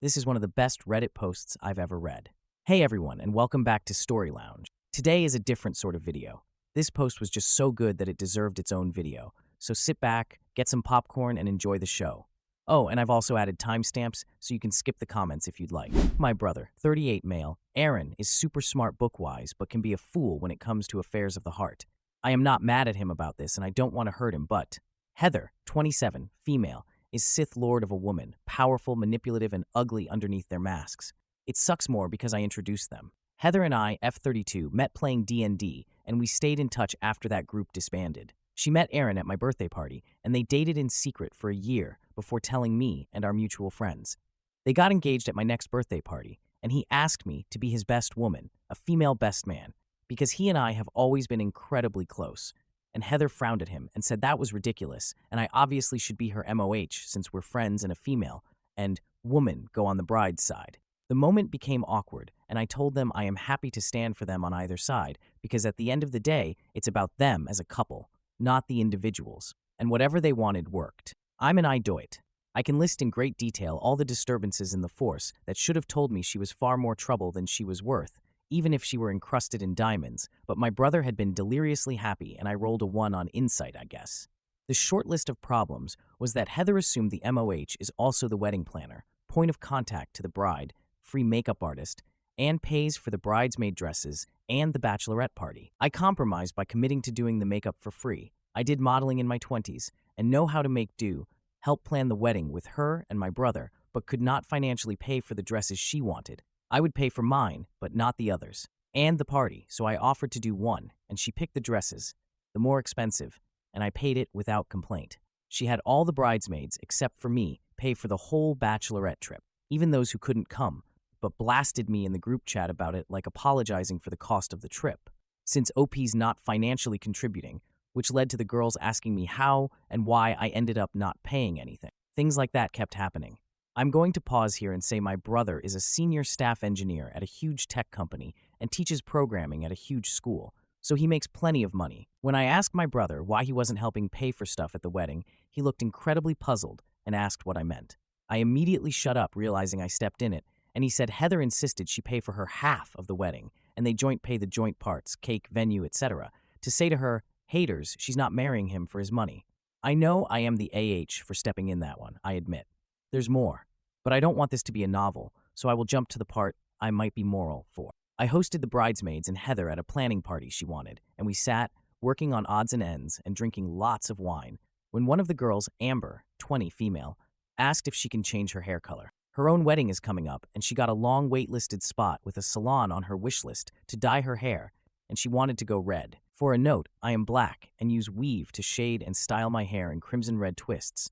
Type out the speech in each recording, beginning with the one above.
This is one of the best Reddit posts I've ever read. Hey everyone, and welcome back to Story Lounge. Today is a different sort of video. This post was just so good that it deserved its own video. So sit back, get some popcorn, and enjoy the show. Oh, and I've also added timestamps so you can skip the comments if you'd like. My brother, 38 male, Aaron, is super smart book-wise but can be a fool when it comes to affairs of the heart. I am not mad at him about this and I don't want to hurt him, but Heather, 27, female, is Sith Lord of a woman, powerful, manipulative, and ugly underneath their masks. It sucks more because I introduced them. Heather and I, F32, met playing D&D, and we stayed in touch after that group disbanded. She met Aaron at my birthday party, and they dated in secret for a year before telling me and our mutual friends. They got engaged at my next birthday party, and he asked me to be his best woman, a female best man, because he and I have always been incredibly close. And Heather frowned at him and said that was ridiculous, and I obviously should be her MOH since we're friends and a female, and woman go on the bride's side. The moment became awkward, and I told them I am happy to stand for them on either side, because at the end of the day, it's about them as a couple, not the individuals, and whatever they wanted worked. I'm an Idoit. I can list in great detail all the disturbances in the Force that should have told me she was far more trouble than she was worth, even if she were encrusted in diamonds, but my brother had been deliriously happy and I rolled a 1 on insight, I guess. The short list of problems was that Heather assumed the MOH is also the wedding planner, point of contact to the bride, free makeup artist, and pays for the bridesmaid dresses and the bachelorette party. I compromised by committing to doing the makeup for free. I did modeling in my 20s and know how to make do, help plan the wedding with her and my brother, but could not financially pay for the dresses she wanted. I would pay for mine, but not the others, and the party, so I offered to do one, and she picked the dresses, the more expensive, and I paid it without complaint. She had all the bridesmaids, except for me, pay for the whole bachelorette trip, even those who couldn't come, but blasted me in the group chat about it like apologizing for the cost of the trip, since OP's not financially contributing, which led to the girls asking me how and why I ended up not paying anything. Things like that kept happening. I'm going to pause here and say my brother is a senior staff engineer at a huge tech company and teaches programming at a huge school, so he makes plenty of money. When I asked my brother why he wasn't helping pay for stuff at the wedding, he looked incredibly puzzled and asked what I meant. I immediately shut up, realizing I stepped in it, and he said Heather insisted she pay for her half of the wedding, and they joint pay the joint parts, cake, venue, etc., to say to her, haters, she's not marrying him for his money. I know I am the AH for stepping in that one, I admit. There's more. But I don't want this to be a novel, so I will jump to the part I might be moral for. I hosted the bridesmaids and Heather at a planning party she wanted, and we sat, working on odds and ends and drinking lots of wine, when one of the girls, Amber, 20, female, asked if she can change her hair color. Her own wedding is coming up, and she got a long waitlisted spot with a salon on her wish list to dye her hair, and she wanted to go red. For a note, I am black and use weave to shade and style my hair in crimson red twists.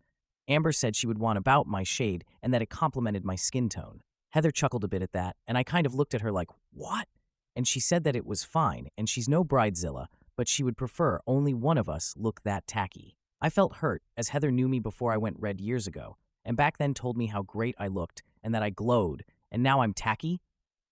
Amber said she would want about my shade and that it complemented my skin tone. Heather chuckled a bit at that, and I kind of looked at her like, what? And she said that it was fine, and she's no bridezilla, but she would prefer only one of us look that tacky. I felt hurt, as Heather knew me before I went red years ago, and back then told me how great I looked and that I glowed, and now I'm tacky?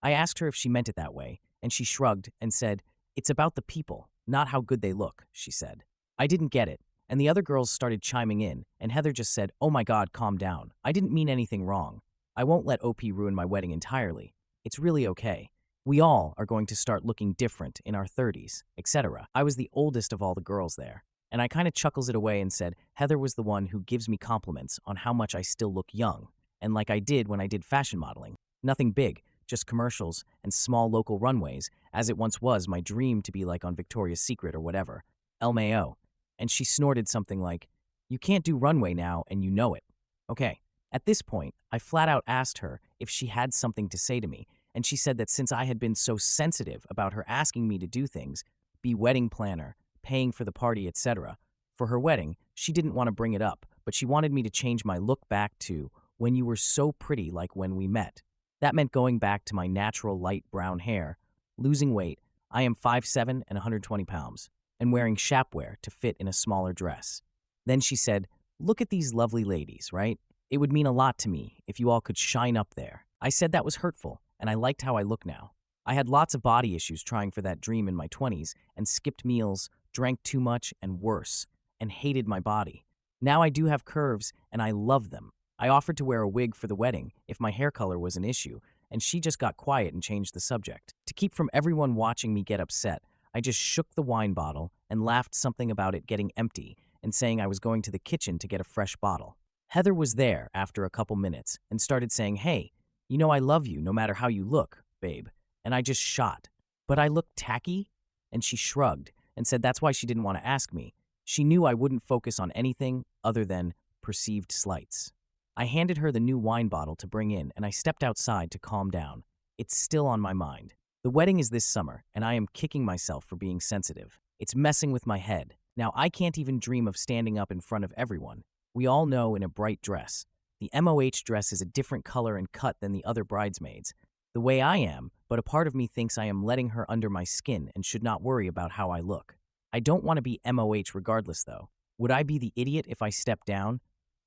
I asked her if she meant it that way, and she shrugged and said, it's about the people, not how good they look, she said. I didn't get it. And the other girls started chiming in, and Heather just said, oh my god, calm down. I didn't mean anything wrong. I won't let OP ruin my wedding entirely. It's really okay. We all are going to start looking different in our 30s, etc. I was the oldest of all the girls there, and I kind of chuckles it away and said, Heather was the one who gives me compliments on how much I still look young, and like I did when I did fashion modeling. Nothing big, just commercials and small local runways, as it once was my dream to be like on Victoria's Secret or whatever. LMAO. And she snorted something like, you can't do runway now and you know it. Okay, at this point, I flat out asked her if she had something to say to me, and she said that since I had been so sensitive about her asking me to do things, be wedding planner, paying for the party, etc., for her wedding, she didn't want to bring it up, but she wanted me to change my look back to when you were so pretty like when we met. That meant going back to my natural light brown hair, losing weight, I am 5'7" and 120 pounds, and wearing shapewear to fit in a smaller dress. Then she said, look at these lovely ladies, right? It would mean a lot to me if you all could shine up there. I said that was hurtful, and I liked how I look now. I had lots of body issues trying for that dream in my 20s, and skipped meals, drank too much and worse, and hated my body. Now I do have curves, and I love them. I offered to wear a wig for the wedding if my hair color was an issue, and she just got quiet and changed the subject. To keep from everyone watching me get upset, I just shook the wine bottle and laughed something about it getting empty and saying I was going to the kitchen to get a fresh bottle. Heather was there after a couple minutes and started saying, "Hey, you know I love you no matter how you look, babe." And I just shot. "But I look tacky?" And she shrugged and said that's why she didn't want to ask me. She knew I wouldn't focus on anything other than perceived slights. I handed her the new wine bottle to bring in, and I stepped outside to calm down. It's still on my mind. The wedding is this summer, and I am kicking myself for being sensitive. It's messing with my head. Now I can't even dream of standing up in front of everyone. We all know in a bright dress. The MOH dress is a different color and cut than the other bridesmaids. The way I am, but a part of me thinks I am letting her under my skin and should not worry about how I look. I don't want to be MOH regardless, though. Would I be the idiot if I stepped down?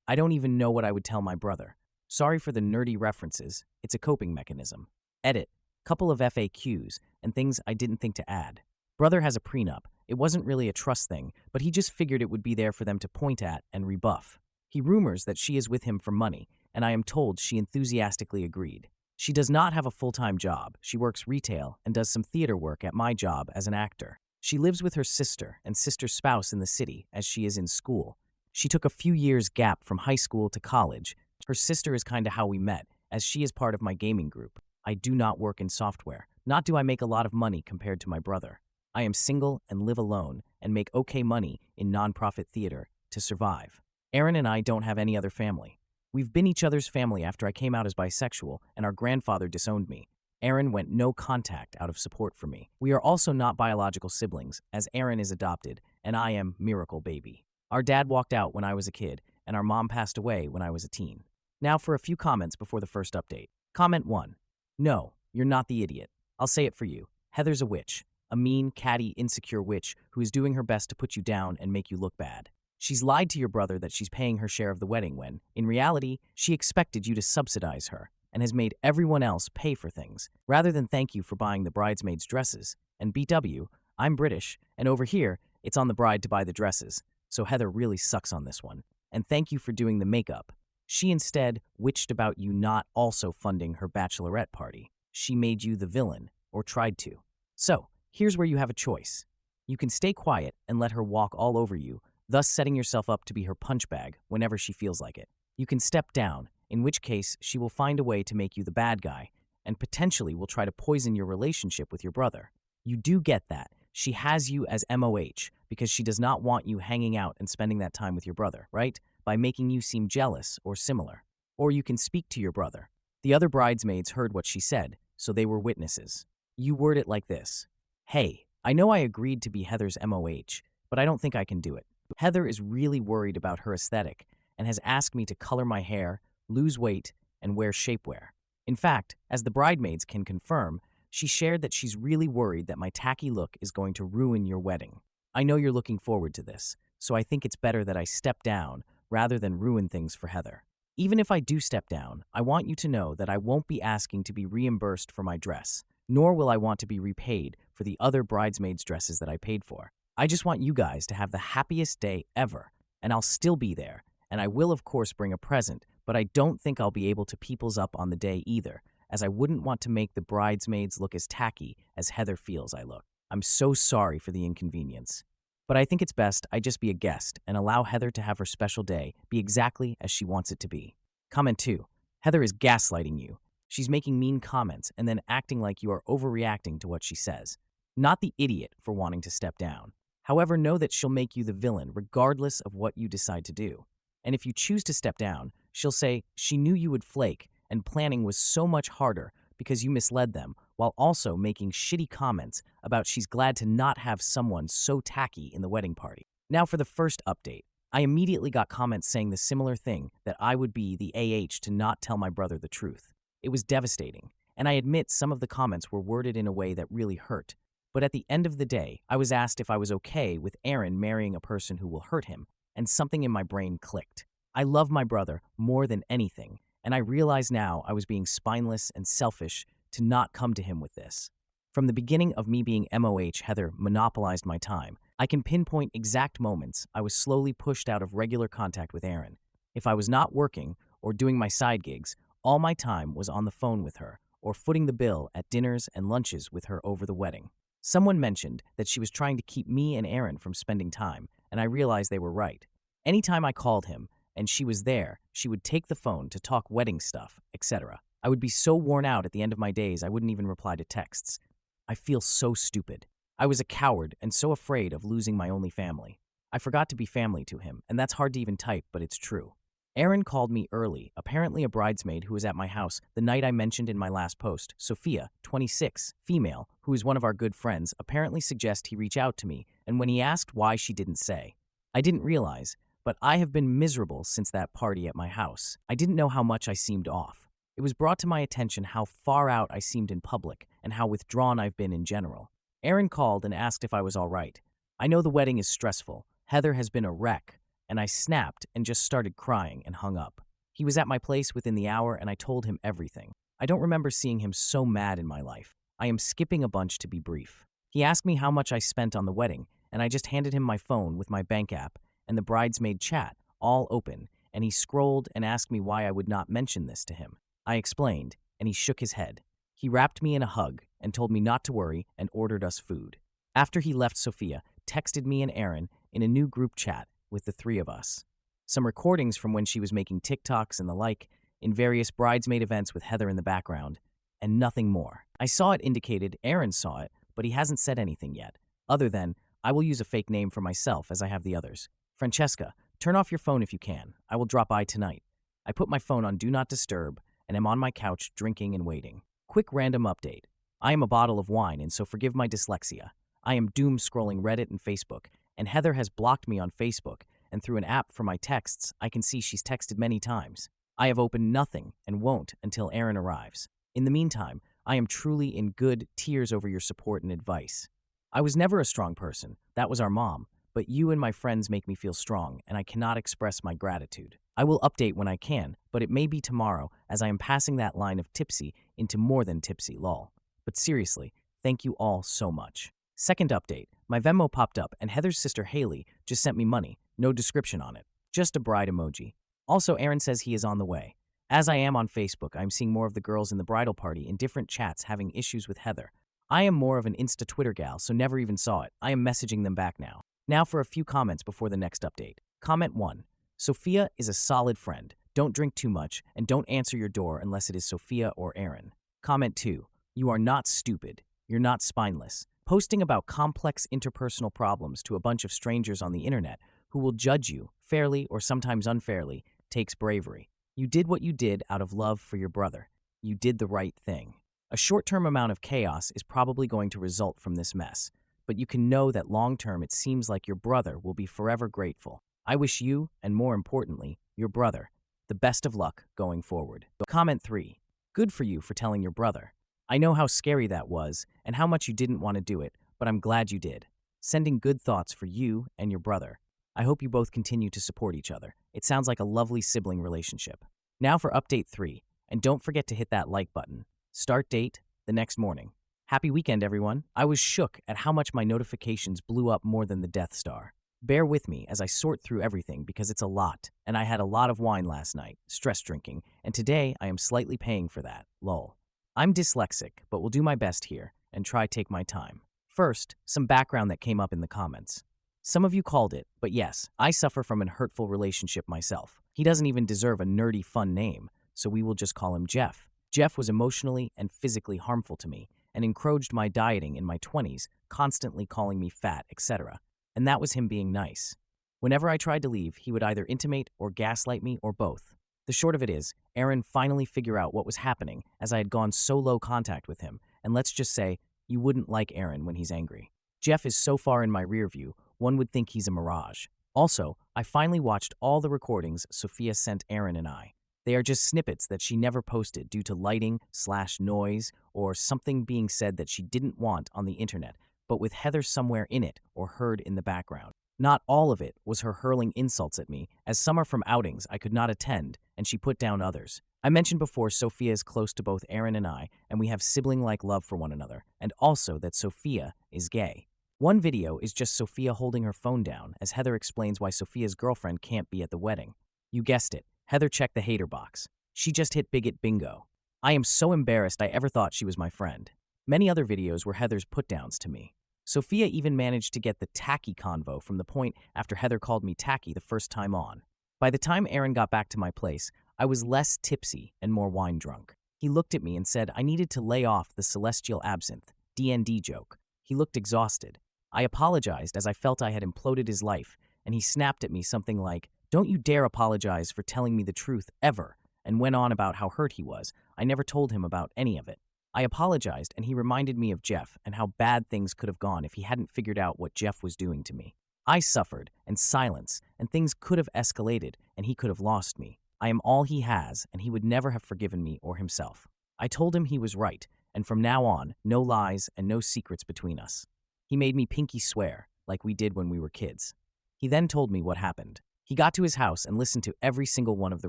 I don't even know what I would tell my brother. Sorry for the nerdy references. It's a coping mechanism. Edit. Couple of FAQs and things I didn't think to add. Brother has a prenup. It wasn't really a trust thing, but he just figured it would be there for them to point at and rebuff. He rumors that she is with him for money, and I am told she enthusiastically agreed. She does not have a full-time job. She works retail and does some theater work at my job as an actor. She lives with her sister and sister's spouse in the city as she is in school. She took a few years gap from high school to college. Her sister is kinda how we met, as she is part of my gaming group. I do not work in software. Not do I make a lot of money compared to my brother. I am single and live alone and make okay money in nonprofit theater to survive. Aaron and I don't have any other family. We've been each other's family after I came out as bisexual and our grandfather disowned me. Aaron went no contact out of support for me. We are also not biological siblings, as Aaron is adopted and I am miracle baby. Our dad walked out when I was a kid, and our mom passed away when I was a teen. Now for a few comments before the first update. Comment 1. No, you're not the idiot. I'll say it for you. Heather's a witch. A mean, catty, insecure witch who is doing her best to put you down and make you look bad. She's lied to your brother that she's paying her share of the wedding when, in reality, she expected you to subsidize her and has made everyone else pay for things, rather than thank you for buying the bridesmaids' dresses. And BW, I'm British, and over here, it's on the bride to buy the dresses. So Heather really sucks on this one. And thank you for doing the makeup. She instead witched about you not also funding her bachelorette party. She made you the villain, or tried to. So, here's where you have a choice. You can stay quiet and let her walk all over you, thus setting yourself up to be her punch bag whenever she feels like it. You can step down, in which case she will find a way to make you the bad guy, and potentially will try to poison your relationship with your brother. You do get that. She has you as MOH because she does not want you hanging out and spending that time with your brother, right? By making you seem jealous or similar. Or you can speak to your brother. The other bridesmaids heard what she said, so they were witnesses. You word it like this. Hey, I know I agreed to be Heather's MOH, but I don't think I can do it. Heather is really worried about her aesthetic and has asked me to color my hair, lose weight, and wear shapewear. In fact, as the bridesmaids can confirm, she shared that she's really worried that my tacky look is going to ruin your wedding. I know you're looking forward to this, so I think it's better that I step down rather than ruin things for Heather. Even if I do step down, I want you to know that I won't be asking to be reimbursed for my dress, nor will I want to be repaid for the other bridesmaids' dresses that I paid for. I just want you guys to have the happiest day ever, and I'll still be there, and I will of course bring a present, but I don't think I'll be able to people's up on the day either, as I wouldn't want to make the bridesmaids look as tacky as Heather feels I look. I'm so sorry for the inconvenience. But I think it's best I just be a guest and allow Heather to have her special day be exactly as she wants it to be. Comment 2. Heather is gaslighting you. She's making mean comments and then acting like you are overreacting to what she says. Not the idiot for wanting to step down. However, know that she'll make you the villain regardless of what you decide to do. And if you choose to step down, she'll say she knew you would flake and planning was so much harder because you misled them, while also making shitty comments about she's glad to not have someone so tacky in the wedding party. Now for the first update. I immediately got comments saying the similar thing, that I would be the AH to not tell my brother the truth. It was devastating, and I admit some of the comments were worded in a way that really hurt. But at the end of the day, I was asked if I was okay with Aaron marrying a person who will hurt him, and something in my brain clicked. I love my brother more than anything, and I realize now I was being spineless and selfish to not come to him with this. From the beginning of me being MOH, Heather monopolized my time. I can pinpoint exact moments I was slowly pushed out of regular contact with Aaron. If I was not working or doing my side gigs, all my time was on the phone with her, or footing the bill at dinners and lunches with her over the wedding. Someone mentioned that she was trying to keep me and Aaron from spending time, and I realized they were right. Anytime I called him, and she was there, she would take the phone to talk wedding stuff, etc. I would be so worn out at the end of my days I wouldn't even reply to texts. I feel so stupid. I was a coward and so afraid of losing my only family. I forgot to be family to him, and that's hard to even type, but it's true. Aaron called me early, apparently a bridesmaid who was at my house the night I mentioned in my last post. Sophia, 26, female, who is one of our good friends, apparently suggests he reach out to me, and when he asked why she didn't say. I didn't realize, but I have been miserable since that party at my house. I didn't know how much I seemed off. It was brought to my attention how far out I seemed in public and how withdrawn I've been in general. Aaron called and asked if I was all right. I know the wedding is stressful. Heather has been a wreck, and I snapped and just started crying and hung up. He was at my place within the hour and I told him everything. I don't remember seeing him so mad in my life. I am skipping a bunch to be brief. He asked me how much I spent on the wedding, and I just handed him my phone with my bank app and the bridesmaid chat, all open, and he scrolled and asked me why I would not mention this to him. I explained, and he shook his head. He wrapped me in a hug and told me not to worry and ordered us food. After he left, Sophia texted me and Aaron in a new group chat with the three of us. Some recordings from when she was making TikToks and the like in various bridesmaid events with Heather in the background, and nothing more. I saw it indicated Aaron saw it, but he hasn't said anything yet, other than, I will use a fake name for myself as I have the others. Francesca, turn off your phone if you can. I will drop by tonight. I put my phone on Do Not Disturb and am on my couch drinking and waiting. Quick random update. I am a bottle of wine, and so forgive my dyslexia. I am doom scrolling Reddit and Facebook, and Heather has blocked me on Facebook, and through an app for my texts, I can see she's texted many times. I have opened nothing and won't until Aaron arrives. In the meantime, I am truly in good tears over your support and advice. I was never a strong person. That was our mom. But you and my friends make me feel strong, and I cannot express my gratitude. I will update when I can, but it may be tomorrow as I am passing that line of tipsy into more than tipsy, lol. But seriously, thank you all so much. Second update, my Venmo popped up and Heather's sister Haley just sent me money, no description on it, just a bride emoji. Also, Aaron says he is on the way. As I am on Facebook, I'm seeing more of the girls in the bridal party in different chats having issues with Heather. I am more of an Insta Twitter gal, so never even saw it. I am messaging them back now. Now for a few comments before the next update. Comment 1. Sophia is a solid friend. Don't drink too much, and don't answer your door unless it is Sophia or Aaron. Comment 2. You are not stupid. You're not spineless. Posting about complex interpersonal problems to a bunch of strangers on the internet who will judge you, fairly or sometimes unfairly, takes bravery. You did what you did out of love for your brother. You did the right thing. A short-term amount of chaos is probably going to result from this mess, but you can know that long-term it seems like your brother will be forever grateful. I wish you, and more importantly, your brother, the best of luck going forward. Comment 3. Good for you for telling your brother. I know how scary that was and how much you didn't want to do it, but I'm glad you did. Sending good thoughts for you and your brother. I hope you both continue to support each other. It sounds like a lovely sibling relationship. Now for update 3, and don't forget to hit that like button. Start date, the next morning. Happy weekend, everyone. I was shook at how much my notifications blew up more than the Death Star. Bear with me as I sort through everything because it's a lot, and I had a lot of wine last night, stress drinking, and today I am slightly paying for that, lol. I'm dyslexic, but will do my best here and try take my time. First, some background that came up in the comments. Some of you called it, but yes, I suffer from an hurtful relationship myself. He doesn't even deserve a nerdy fun name, so we will just call him Jeff. Jeff was emotionally and physically harmful to me and encroached my dieting in my 20s, constantly calling me fat, etc. And that was him being nice. Whenever I tried to leave, he would either intimate or gaslight me or both. The short of it is, Aaron finally figured out what was happening as I had gone so low contact with him, and let's just say, you wouldn't like Aaron when he's angry. Jeff is so far in my rear view, one would think he's a mirage. Also, I finally watched all the recordings Sophia sent Aaron and I. They are just snippets that she never posted due to lighting/noise or something being said that she didn't want on the internet, but with Heather somewhere in it or heard in the background. Not all of it was her hurling insults at me, as some are from outings I could not attend, and she put down others. I mentioned before Sophia is close to both Aaron and I, and we have sibling-like love for one another, and also that Sophia is gay. One video is just Sophia holding her phone down as Heather explains why Sophia's girlfriend can't be at the wedding. You guessed it, Heather checked the hater box. She just hit bigot bingo. I am so embarrassed I ever thought she was my friend. Many other videos were Heather's put-downs to me. Sophia even managed to get the tacky convo from the point after Heather called me tacky the first time on. By the time Aaron got back to my place, I was less tipsy and more wine drunk. He looked at me and said I needed to lay off the celestial absinthe, DND joke. He looked exhausted. I apologized as I felt I had imploded his life, and he snapped at me something like, "Don't you dare apologize for telling me the truth, ever," and went on about how hurt he was. I never told him about any of it. I apologized, and he reminded me of Jeff and how bad things could have gone if he hadn't figured out what Jeff was doing to me. I suffered, and silence, and things could have escalated, and he could have lost me. I am all he has, and he would never have forgiven me or himself. I told him he was right, and from now on, no lies and no secrets between us. He made me pinky swear, like we did when we were kids. He then told me what happened. He got to his house and listened to every single one of the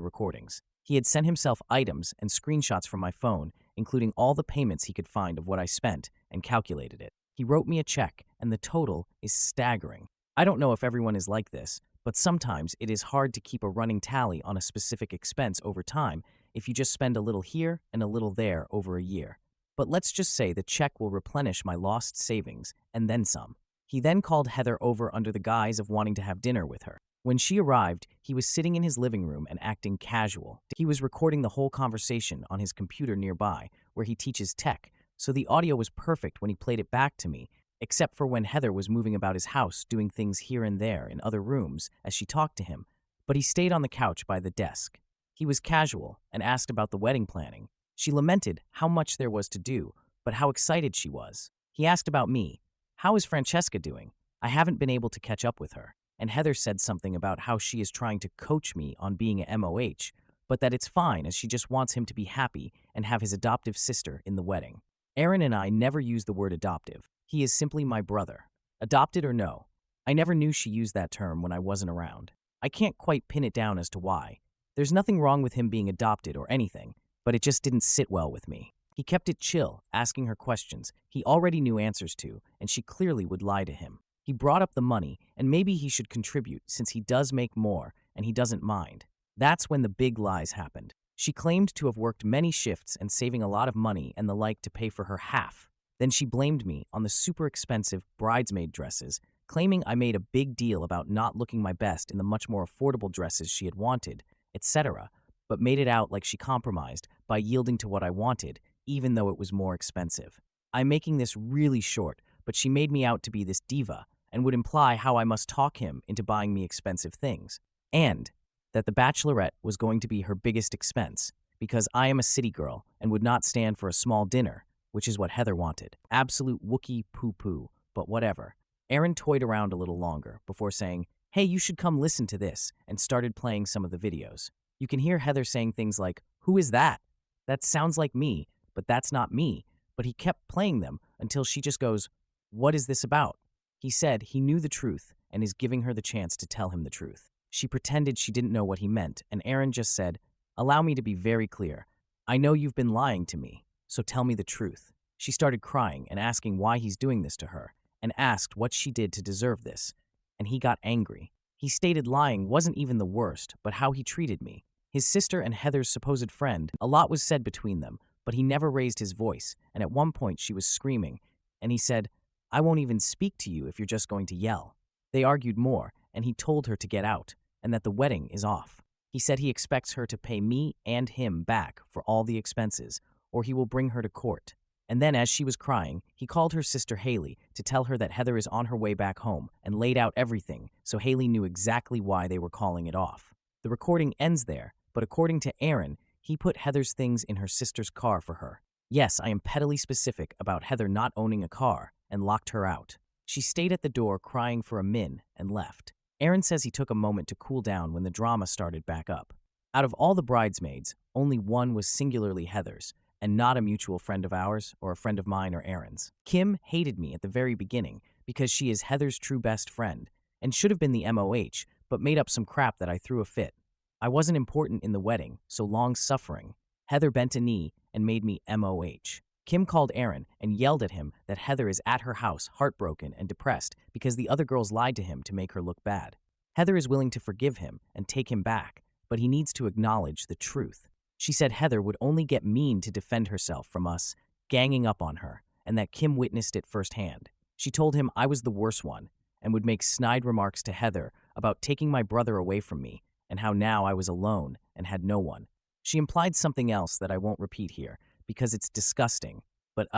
recordings. He had sent himself items and screenshots from my phone, including all the payments he could find of what I spent, and calculated it. He wrote me a check, and the total is staggering. I don't know if everyone is like this, but sometimes it is hard to keep a running tally on a specific expense over time if you just spend a little here and a little there over a year. But let's just say the check will replenish my lost savings, and then some. He then called Heather over under the guise of wanting to have dinner with her. When she arrived, he was sitting in his living room and acting casual. He was recording the whole conversation on his computer nearby, where he teaches tech, so the audio was perfect when he played it back to me, except for when Heather was moving about his house, doing things here and there in other rooms as she talked to him, but he stayed on the couch by the desk. He was casual and asked about the wedding planning. She lamented how much there was to do, but how excited she was. He asked about me. How is Francesca doing? I haven't been able to catch up with her. And Heather said something about how she is trying to coach me on being a MOH, but that it's fine as she just wants him to be happy and have his adoptive sister in the wedding. Aaron and I never use the word adoptive. He is simply my brother. Adopted or no. I never knew she used that term when I wasn't around. I can't quite pin it down as to why. There's nothing wrong with him being adopted or anything, but it just didn't sit well with me. He kept it chill, asking her questions he already knew answers to, and she clearly would lie to him. He brought up the money, and maybe he should contribute since he does make more and he doesn't mind. That's when the big lies happened. She claimed to have worked many shifts and saving a lot of money and the like to pay for her half. Then she blamed me on the super expensive bridesmaid dresses, claiming I made a big deal about not looking my best in the much more affordable dresses she had wanted, etc., but made it out like she compromised by yielding to what I wanted, even though it was more expensive. I'm making this really short, but she made me out to be this diva and would imply how I must talk him into buying me expensive things, and that the bachelorette was going to be her biggest expense, because I am a city girl and would not stand for a small dinner, which is what Heather wanted. Absolute Wookiee poo-poo, but whatever. Aaron toyed around a little longer before saying, "Hey, you should come listen to this," and started playing some of the videos. You can hear Heather saying things like, "Who is that? That sounds like me, but that's not me." But he kept playing them until she just goes, "What is this about?" He said he knew the truth and is giving her the chance to tell him the truth. She pretended she didn't know what he meant, and Aaron just said, "Allow me to be very clear. I know you've been lying to me, so tell me the truth." She started crying and asking why he's doing this to her, and asked what she did to deserve this, and he got angry. He stated lying wasn't even the worst, but how he treated me. His sister and Heather's supposed friend, a lot was said between them, but he never raised his voice, and at one point she was screaming, and he said, "I won't even speak to you if you're just going to yell." They argued more, and he told her to get out, and that the wedding is off. He said he expects her to pay me and him back for all the expenses, or he will bring her to court. And then, as she was crying, he called her sister Haley to tell her that Heather is on her way back home and laid out everything, so Haley knew exactly why they were calling it off. The recording ends there, but according to Aaron, he put Heather's things in her sister's car for her. Yes, I am pettily specific about Heather not owning a car, and locked her out. She stayed at the door crying for a min and left. Aaron says he took a moment to cool down when the drama started back up. Out of all the bridesmaids, only one was singularly Heather's, and not a mutual friend of ours or a friend of mine or Aaron's. Kim hated me at the very beginning because she is Heather's true best friend, and should have been the MOH, but made up some crap that I threw a fit. I wasn't important in the wedding, so long suffering. Heather bent a knee and made me MOH. Kim called Aaron and yelled at him that Heather is at her house heartbroken and depressed because the other girls lied to him to make her look bad. Heather is willing to forgive him and take him back, but he needs to acknowledge the truth. She said Heather would only get mean to defend herself from us ganging up on her, and that Kim witnessed it firsthand. She told him I was the worst one, and would make snide remarks to Heather about taking my brother away from me, and how now I was alone and had no one. She implied something else that I won't repeat here, because it's disgusting, but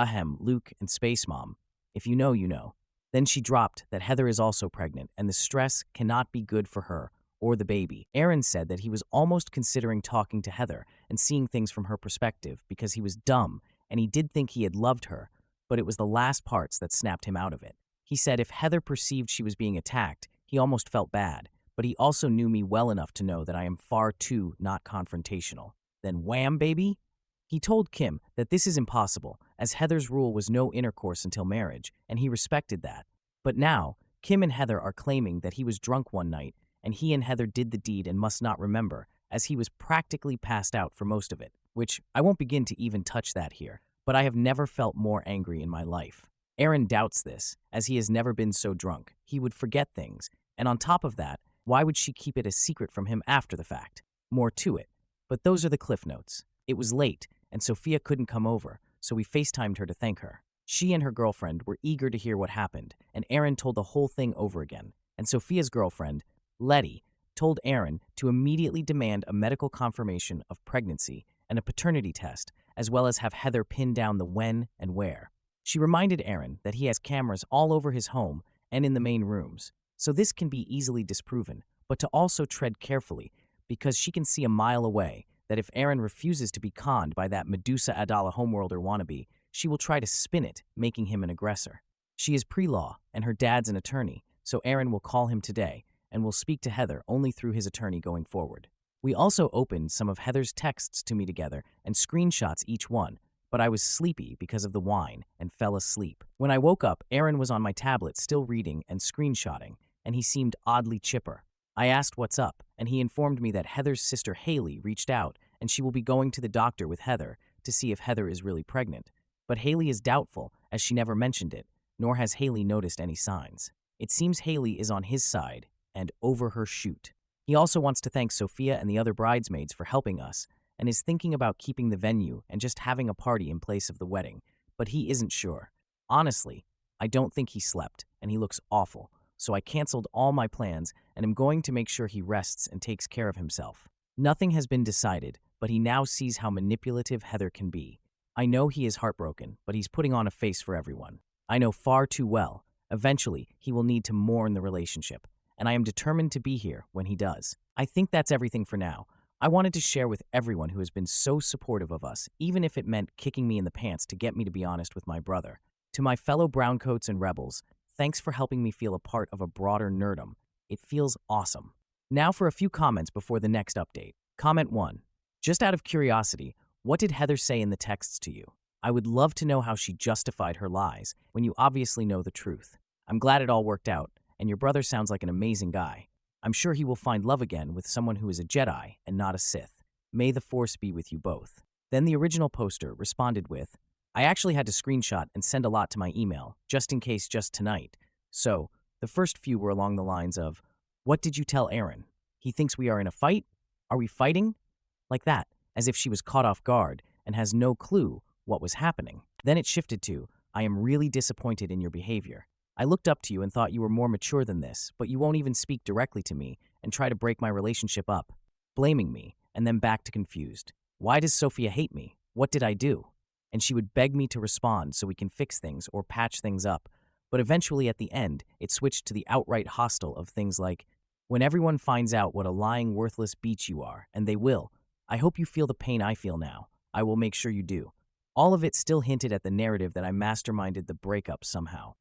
Luke and Space Mom, if you know, you know. Then she dropped that Heather is also pregnant, and the stress cannot be good for her or the baby. Aaron said that he was almost considering talking to Heather and seeing things from her perspective because he was dumb and he did think he had loved her, but it was the last parts that snapped him out of it. He said if Heather perceived she was being attacked, he almost felt bad, but he also knew me well enough to know that I am far too not confrontational. Then wham, baby! He told Kim that this is impossible, as Heather's rule was no intercourse until marriage, and he respected that. But now, Kim and Heather are claiming that he was drunk one night, and he and Heather did the deed and must not remember, as he was practically passed out for most of it, which I won't begin to even touch that here, but I have never felt more angry in my life. Aaron doubts this, as he has never been so drunk. He would forget things, and on top of that, why would she keep it a secret from him after the fact? More to it. But those are the cliff notes. It was late, and Sophia couldn't come over, so we FaceTimed her to thank her. She and her girlfriend were eager to hear what happened, and Aaron told the whole thing over again. And Sophia's girlfriend, Letty, told Aaron to immediately demand a medical confirmation of pregnancy and a paternity test, as well as have Heather pin down the when and where. She reminded Aaron that he has cameras all over his home and in the main rooms, so this can be easily disproven, but to also tread carefully, because she can see a mile away that if Aaron refuses to be conned by that Medusa Adala homeworlder wannabe, she will try to spin it, making him an aggressor. She is pre-law, and her dad's an attorney, so Aaron will call him today, and will speak to Heather only through his attorney going forward. We also opened some of Heather's texts to me together and screenshots each one, but I was sleepy because of the wine and fell asleep. When I woke up, Aaron was on my tablet still reading and screenshotting, and he seemed oddly chipper. I asked what's up, and he informed me that Heather's sister Haley reached out and she will be going to the doctor with Heather to see if Heather is really pregnant. But Haley is doubtful, as she never mentioned it, nor has Haley noticed any signs. It seems Haley is on his side and over her shoot. He also wants to thank Sophia and the other bridesmaids for helping us, and is thinking about keeping the venue and just having a party in place of the wedding, but he isn't sure. Honestly, I don't think he slept, and he looks awful, so I canceled all my plans and am going to make sure he rests and takes care of himself. Nothing has been decided, but he now sees how manipulative Heather can be. I know he is heartbroken, but he's putting on a face for everyone. I know far too well. Eventually, he will need to mourn the relationship, and I am determined to be here when he does. I think that's everything for now. I wanted to share with everyone who has been so supportive of us, even if it meant kicking me in the pants to get me to be honest with my brother. To my fellow browncoats and rebels, thanks for helping me feel a part of a broader nerdom. It feels awesome. Now for a few comments before the next update. Comment 1. Just out of curiosity, what did Heather say in the texts to you? I would love to know how she justified her lies when you obviously know the truth. I'm glad it all worked out, and your brother sounds like an amazing guy. I'm sure he will find love again with someone who is a Jedi and not a Sith. May the Force be with you both. Then the original poster responded with, I actually had to screenshot and send a lot to my email, just in case just tonight. So, the first few were along the lines of, what did you tell Aaron? He thinks we are in a fight? Are we fighting? Like that, as if she was caught off guard and has no clue what was happening. Then it shifted to, I am really disappointed in your behavior. I looked up to you and thought you were more mature than this, but you won't even speak directly to me and try to break my relationship up, blaming me, and then back to confused. Why does Sophia hate me? What did I do? And she would beg me to respond so we can fix things or patch things up, but eventually at the end, it switched to the outright hostile of things like, when everyone finds out what a lying, worthless beach you are, and they will, I hope you feel the pain I feel now. I will make sure you do. All of it still hinted at the narrative that I masterminded the breakup somehow.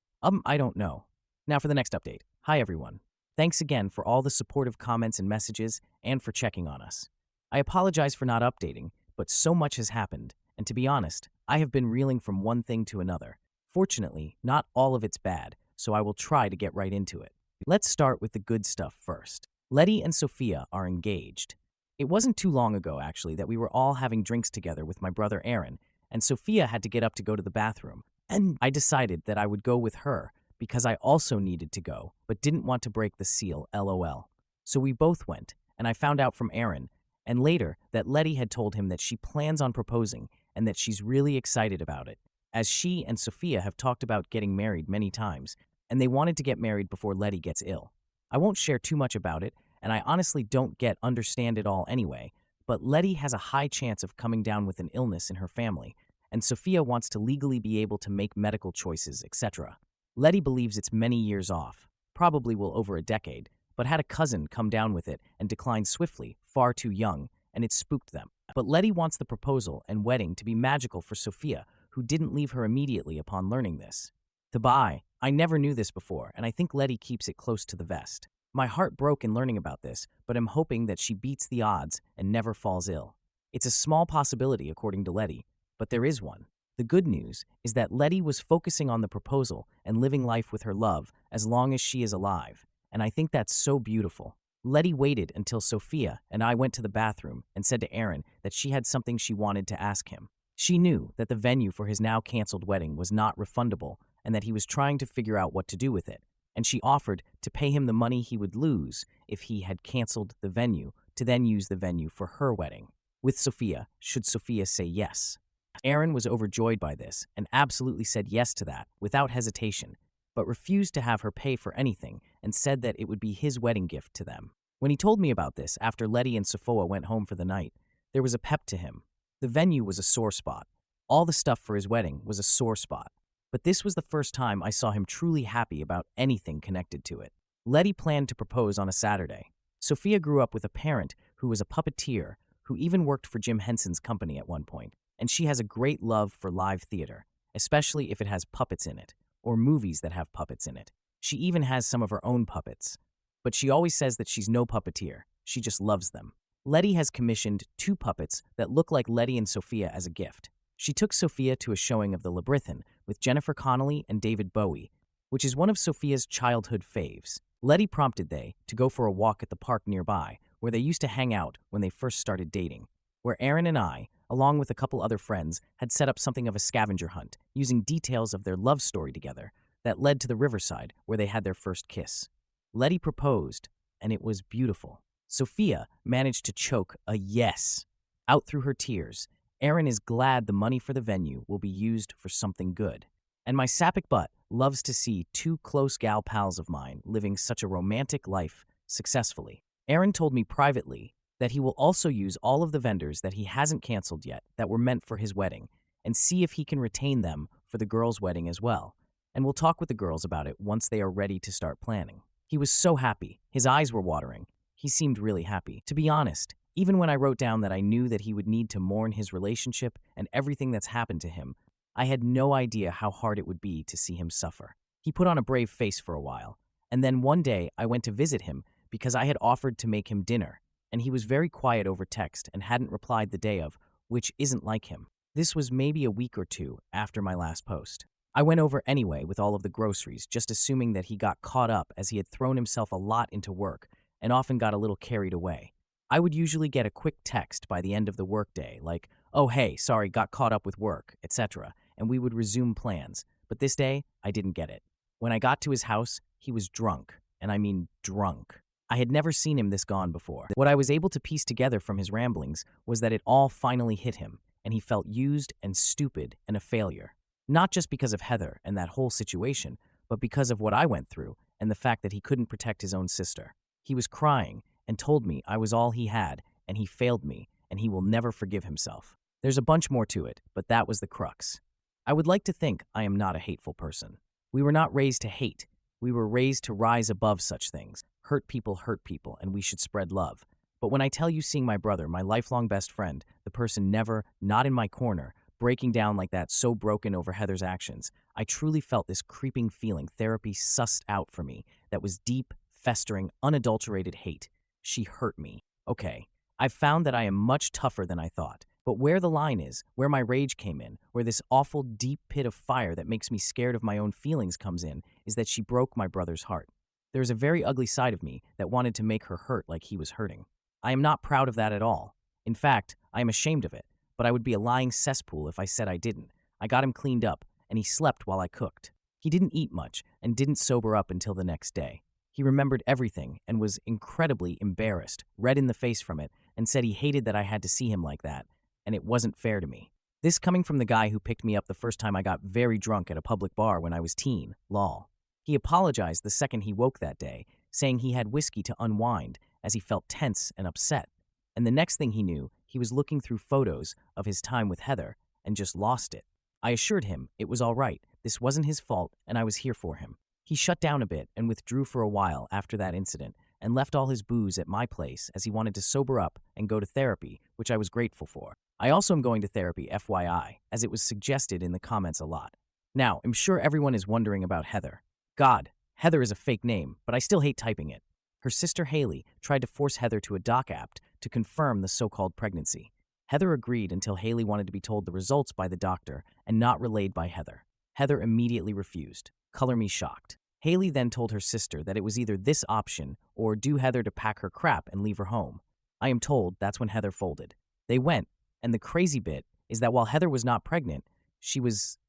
I don't know. Now for the next update. Hi everyone. Thanks again for all the supportive comments and messages and for checking on us. I apologize for not updating, but so much has happened, and to be honest, I have been reeling from one thing to another. Fortunately, not all of it's bad, so I will try to get right into it. Let's start with the good stuff first. Letty and Sophia are engaged. It wasn't too long ago, actually, that we were all having drinks together with my brother Aaron, and Sophia had to get up to go to the bathroom. And I decided that I would go with her because I also needed to go, but didn't want to break the seal, LOL. So we both went, and I found out from Aaron, and later that Letty had told him that she plans on proposing and that she's really excited about it, as she and Sophia have talked about getting married many times, and they wanted to get married before Letty gets ill. I won't share too much about it, and I honestly don't understand it all anyway, but Letty has a high chance of coming down with an illness in her family, and Sophia wants to legally be able to make medical choices, etc. Letty believes it's many years off, probably well over a decade, but had a cousin come down with it and declined swiftly, far too young, and it spooked them. But Letty wants the proposal and wedding to be magical for Sophia, who didn't leave her immediately upon learning this. I never knew this before, and I think Letty keeps it close to the vest. My heart broke in learning about this, but I'm hoping that she beats the odds and never falls ill. It's a small possibility, according to Letty, but there is one. The good news is that Letty was focusing on the proposal and living life with her love as long as she is alive, and I think that's so beautiful. Letty waited until Sophia and I went to the bathroom and said to Aaron that she had something she wanted to ask him. She knew that the venue for his now canceled wedding was not refundable and that he was trying to figure out what to do with it, and she offered to pay him the money he would lose if he had canceled the venue to then use the venue for her wedding. With Sophia, should Sophia say yes? Aaron was overjoyed by this and absolutely said yes to that without hesitation, but refused to have her pay for anything and said that it would be his wedding gift to them. When he told me about this after Letty and Sophia went home for the night, there was a pep to him. The venue was a sore spot. All the stuff for his wedding was a sore spot. But this was the first time I saw him truly happy about anything connected to it. Letty planned to propose on a Saturday. Sophia grew up with a parent who was a puppeteer who even worked for Jim Henson's company at one point, and she has a great love for live theater, especially if it has puppets in it, or movies that have puppets in it. She even has some of her own puppets. But she always says that she's no puppeteer, she just loves them. Letty has commissioned 2 puppets that look like Letty and Sophia as a gift. She took Sophia to a showing of The Labyrinth with Jennifer Connelly and David Bowie, which is one of Sophia's childhood faves. Letty prompted they to go for a walk at the park nearby, where they used to hang out when they first started dating, where Aaron and I, along with a couple other friends, had set up something of a scavenger hunt, using details of their love story together that led to the riverside where they had their first kiss. Letty proposed, and it was beautiful. Sophia managed to choke a yes out through her tears. Aaron is glad the money for the venue will be used for something good. And my sapphic butt loves to see 2 close gal pals of mine living such a romantic life successfully. Aaron told me privately that he will also use all of the vendors that he hasn't canceled yet that were meant for his wedding and see if he can retain them for the girls' wedding as well. And we'll talk with the girls about it once they are ready to start planning. He was so happy. His eyes were watering. He seemed really happy. To be honest, even when I wrote down that I knew that he would need to mourn his relationship and everything that's happened to him, I had no idea how hard it would be to see him suffer. He put on a brave face for a while, and then one day I went to visit him because I had offered to make him dinner, and he was very quiet over text and hadn't replied the day of, which isn't like him. This was maybe a week or 2 after my last post. I went over anyway with all of the groceries, just assuming that he got caught up as he had thrown himself a lot into work and often got a little carried away. I would usually get a quick text by the end of the workday, like, "Oh hey, sorry, got caught up with work," etc., and we would resume plans. But this day, I didn't get it. When I got to his house, he was drunk, and I mean drunk. I had never seen him this gone before. What I was able to piece together from his ramblings was that it all finally hit him, and he felt used and stupid and a failure. Not just because of Heather and that whole situation, but because of what I went through and the fact that he couldn't protect his own sister. He was crying and told me I was all he had, and he failed me, and he will never forgive himself. There's a bunch more to it, but that was the crux. I would like to think I am not a hateful person. We were not raised to hate. We were raised to rise above such things. Hurt people, and we should spread love. But when I tell you seeing my brother, my lifelong best friend, the person never, not in my corner, breaking down like that, so broken over Heather's actions, I truly felt this creeping feeling therapy sussed out for me that was deep, festering, unadulterated hate. She hurt me. Okay, I've found that I am much tougher than I thought. But where the line is, where my rage came in, where this awful deep pit of fire that makes me scared of my own feelings comes in, is that she broke my brother's heart. There is a very ugly side of me that wanted to make her hurt like he was hurting. I am not proud of that at all. In fact, I am ashamed of it, but I would be a lying cesspool if I said I didn't. I got him cleaned up, and he slept while I cooked. He didn't eat much, and didn't sober up until the next day. He remembered everything and was incredibly embarrassed, red in the face from it, and said he hated that I had to see him like that, and it wasn't fair to me. This coming from the guy who picked me up the first time I got very drunk at a public bar when I was teen, lol. He apologized the second he woke that day, saying he had whiskey to unwind as he felt tense and upset. And the next thing he knew, he was looking through photos of his time with Heather and just lost it. I assured him it was all right, this wasn't his fault, and I was here for him. He shut down a bit and withdrew for a while after that incident and left all his booze at my place as he wanted to sober up and go to therapy, which I was grateful for. I also am going to therapy, FYI, as it was suggested in the comments a lot. Now, I'm sure everyone is wondering about Heather. God, Heather is a fake name, but I still hate typing it. Her sister Haley tried to force Heather to a doc app to confirm the so-called pregnancy. Heather agreed until Haley wanted to be told the results by the doctor and not relayed by Heather. Heather immediately refused. Color me shocked. Haley then told her sister that it was either this option or do Heather to pack her crap and leave her home. I am told that's when Heather folded. They went, and the crazy bit is that while Heather was not pregnant,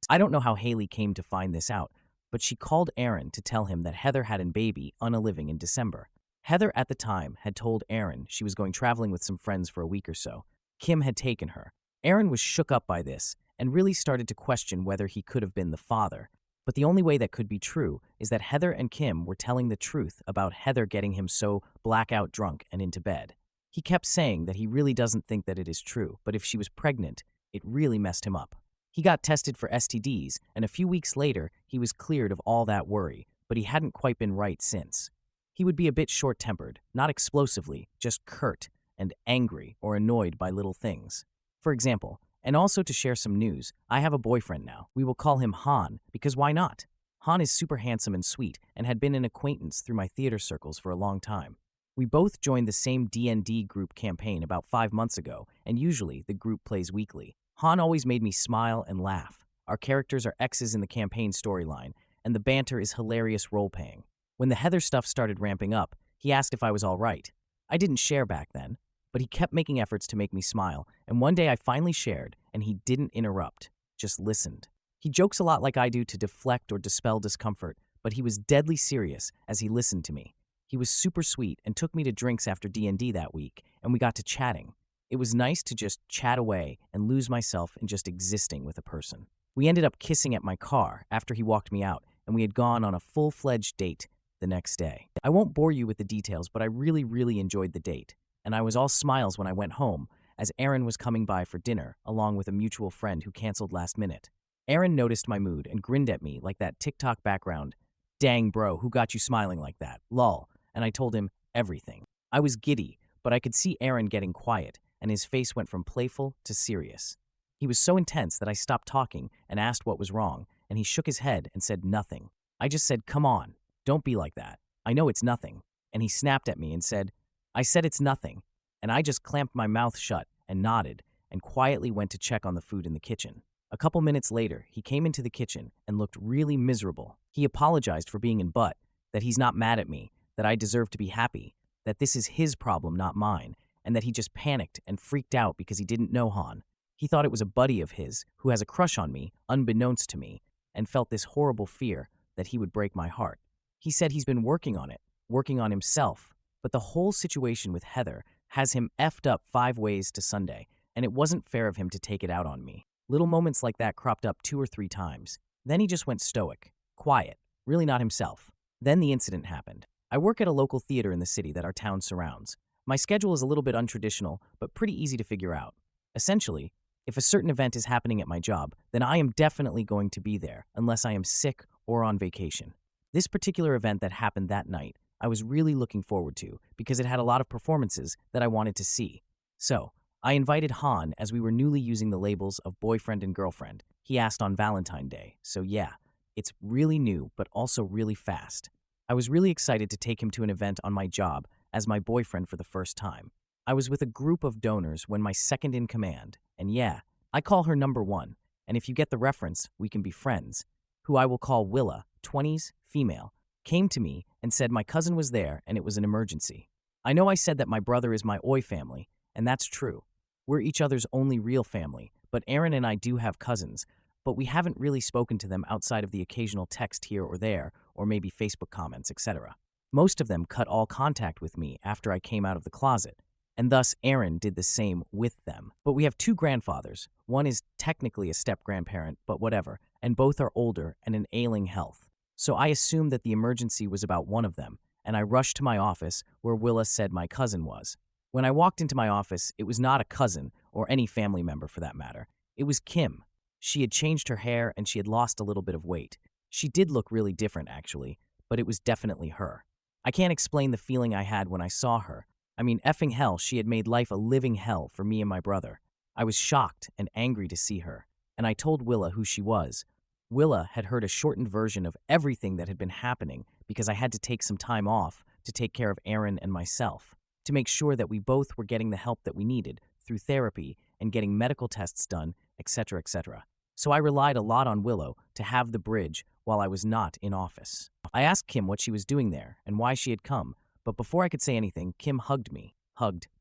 I don't know how Haley came to find this out, but she called Aaron to tell him that Heather had a baby unaliving in December. Heather at the time had told Aaron she was going traveling with some friends for a week or so. Kim had taken her. Aaron was shook up by this and really started to question whether he could have been the father. But the only way that could be true is that Heather and Kim were telling the truth about Heather getting him so blackout drunk and into bed. He kept saying that he really doesn't think that it is true, but if she was pregnant, it really messed him up. He got tested for STDs, and a few weeks later, he was cleared of all that worry, but he hadn't quite been right since. He would be a bit short-tempered, not explosively, just curt and angry or annoyed by little things. For example, and also to share some news, I have a boyfriend now. We will call him Han, because why not? Han is super handsome and sweet and had been an acquaintance through my theater circles for a long time. We both joined the same D&D group campaign about 5 months ago, and usually the group plays weekly. Han always made me smile and laugh. Our characters are exes in the campaign storyline, and the banter is hilarious role-playing. When the Heather stuff started ramping up, he asked if I was all right. I didn't share back then, but he kept making efforts to make me smile, and one day I finally shared, and he didn't interrupt, just listened. He jokes a lot like I do to deflect or dispel discomfort, but he was deadly serious as he listened to me. He was super sweet and took me to drinks after D&D that week, and we got to chatting. It was nice to just chat away and lose myself in just existing with a person. We ended up kissing at my car after he walked me out, and we had gone on a full-fledged date the next day. I won't bore you with the details, but I really enjoyed the date. And I was all smiles when I went home, as Aaron was coming by for dinner, along with a mutual friend who canceled last minute. Aaron noticed my mood and grinned at me like that TikTok background, "Dang bro, who got you smiling like that? Lol." And I told him everything. I was giddy, but I could see Aaron getting quiet, and his face went from playful to serious. He was so intense that I stopped talking and asked what was wrong, and he shook his head and said nothing. I just said, "Come on, don't be like that. I know it's nothing." And he snapped at me and said, "I said it's nothing." And I just clamped my mouth shut and nodded and quietly went to check on the food in the kitchen. A couple minutes later, he came into the kitchen and looked really miserable. He apologized for being in butt, that he's not mad at me, that I deserve to be happy, that this is his problem, not mine, and that he just panicked and freaked out because he didn't know Han. He thought it was a buddy of his who has a crush on me, unbeknownst to me, and felt this horrible fear that he would break my heart. He said he's been working on it, working on himself, but the whole situation with Heather has him effed up 5 ways to Sunday, and it wasn't fair of him to take it out on me. Little moments like that cropped up 2 or 3 times. Then he just went stoic, quiet, really not himself. Then the incident happened. I work at a local theater in the city that our town surrounds. My schedule is a little bit untraditional, but pretty easy to figure out. Essentially, if a certain event is happening at my job, then I am definitely going to be there, unless I am sick or on vacation. This particular event that happened that night, I was really looking forward to because it had a lot of performances that I wanted to see. So, I invited Han as we were newly using the labels of boyfriend and girlfriend. He asked on Valentine's Day, so yeah, it's really new but also really fast. I was really excited to take him to an event on my job as my boyfriend for the first time. I was with a group of donors when my second in command, and yeah, I call her number 1, and if you get the reference, we can be friends, who I will call Willa, 20s, female, came to me and said my cousin was there and it was an emergency. I know I said that my brother is my Oi family, and that's true. We're each other's only real family, but Aaron and I do have cousins, but we haven't really spoken to them outside of the occasional text here or there, or maybe Facebook comments, etc. Most of them cut all contact with me after I came out of the closet. and thus Aaron did the same with them. But we have two grandfathers. One is technically a step-grandparent, but whatever, and both are older and in ailing health. So I assumed that the emergency was about one of them, and I rushed to my office where Willa said my cousin was. When I walked into my office, it was not a cousin, or any family member for that matter. It was Kim. She had changed her hair and she had lost a little bit of weight. She did look really different, actually, but it was definitely her. I can't explain the feeling I had when I saw her. I mean, effing hell, she had made life a living hell for me and my brother. I was shocked and angry to see her, and I told Willa who she was. Willa had heard a shortened version of everything that had been happening because I had to take some time off to take care of Aaron and myself, to make sure that we both were getting the help that we needed through therapy and getting medical tests done, etc., etc. So I relied a lot on Willow to have the bridge while I was not in office. I asked Kim what she was doing there and why she had come, but before I could say anything, Kim hugged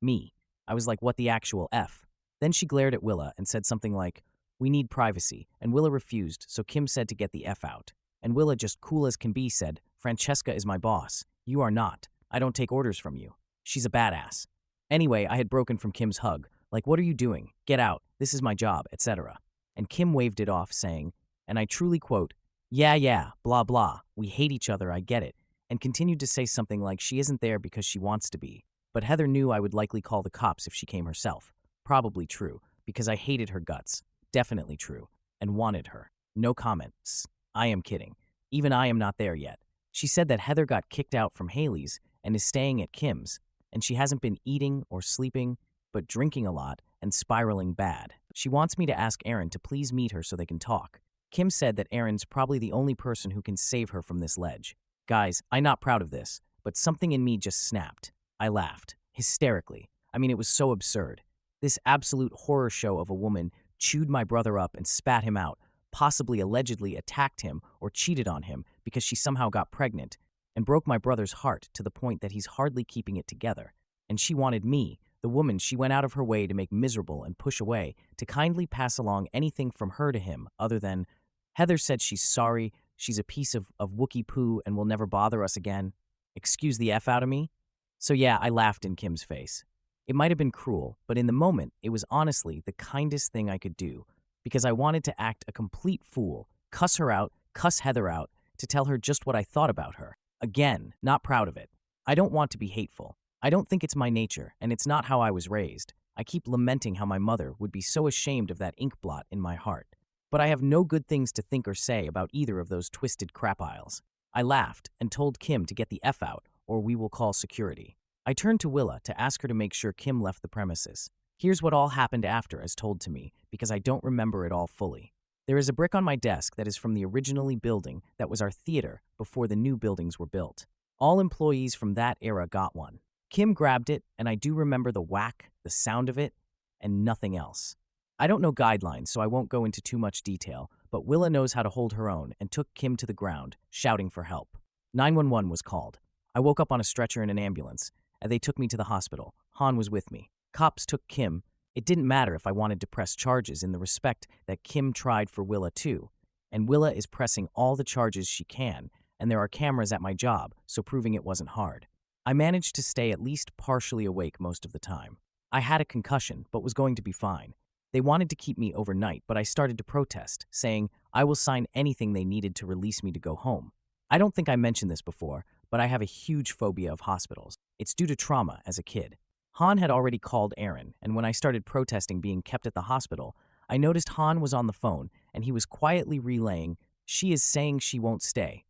me. I was like, what the actual F? Then she glared at Willa and said something like, we need privacy, and Willa refused, so Kim said to get the F out. And Willa, just cool as can be, said, Francesca is my boss. You are not. I don't take orders from you. She's a badass. Anyway, I had broken from Kim's hug, like, what are you doing? Get out. This is my job, etc. And Kim waved it off, saying, and I truly quote, yeah, blah, blah, we hate each other, I get it, and continued to say something like she isn't there because she wants to be. But Heather knew I would likely call the cops if she came herself. Probably true, because I hated her guts. Definitely true, and wanted her. No comments. I am kidding. Even I am not there yet. She said that Heather got kicked out from Haley's and is staying at Kim's, and she hasn't been eating or sleeping, but drinking a lot and spiraling bad. She wants me to ask Aaron to please meet her so they can talk. Kim said that Aaron's probably the only person who can save her from this ledge. Guys, I'm not proud of this, but something in me just snapped. I laughed, hysterically. I mean, it was so absurd. This absolute horror show of a woman chewed my brother up and spat him out, possibly allegedly attacked him or cheated on him because she somehow got pregnant, and broke my brother's heart to the point that he's hardly keeping it together. And she wanted me, the woman she went out of her way to make miserable and push away, to kindly pass along anything from her to him other than, Heather said she's sorry, she's a piece of Wookie poo and will never bother us again. Excuse the F out of me? So yeah, I laughed in Kim's face. It might have been cruel, but in the moment, it was honestly the kindest thing I could do, because I wanted to act a complete fool, cuss her out, cuss Heather out, to tell her just what I thought about her. Again, not proud of it. I don't want to be hateful. I don't think it's my nature, and it's not how I was raised. I keep lamenting how my mother would be so ashamed of that ink blot in my heart. But I have no good things to think or say about either of those twisted crap aisles. I laughed and told Kim to get the F out, or we will call security. I turned to Willa to ask her to make sure Kim left the premises. Here's what all happened after as told to me, because I don't remember it all fully. There is a brick on my desk that is from the originally building that was our theater before the new buildings were built. All employees from that era got one. Kim grabbed it, and I do remember the whack, the sound of it, and nothing else. I don't know guidelines, so I won't go into too much detail, but Willa knows how to hold her own and took Kim to the ground, shouting for help. 911 was called. I woke up on a stretcher in an ambulance, and they took me to the hospital. Han was with me. Cops took Kim. It didn't matter if I wanted to press charges in the respect that Kim tried for Willa too, and Willa is pressing all the charges she can, and there are cameras at my job, so proving it wasn't hard. I managed to stay at least partially awake most of the time. I had a concussion, but was going to be fine. They wanted to keep me overnight, but I started to protest, saying I will sign anything they needed to release me to go home. I don't think I mentioned this before, but I have a huge phobia of hospitals. It's due to trauma as a kid. Han had already called Aaron, and when I started protesting being kept at the hospital, I noticed Han was on the phone, and he was quietly relaying, she is saying she won't stay.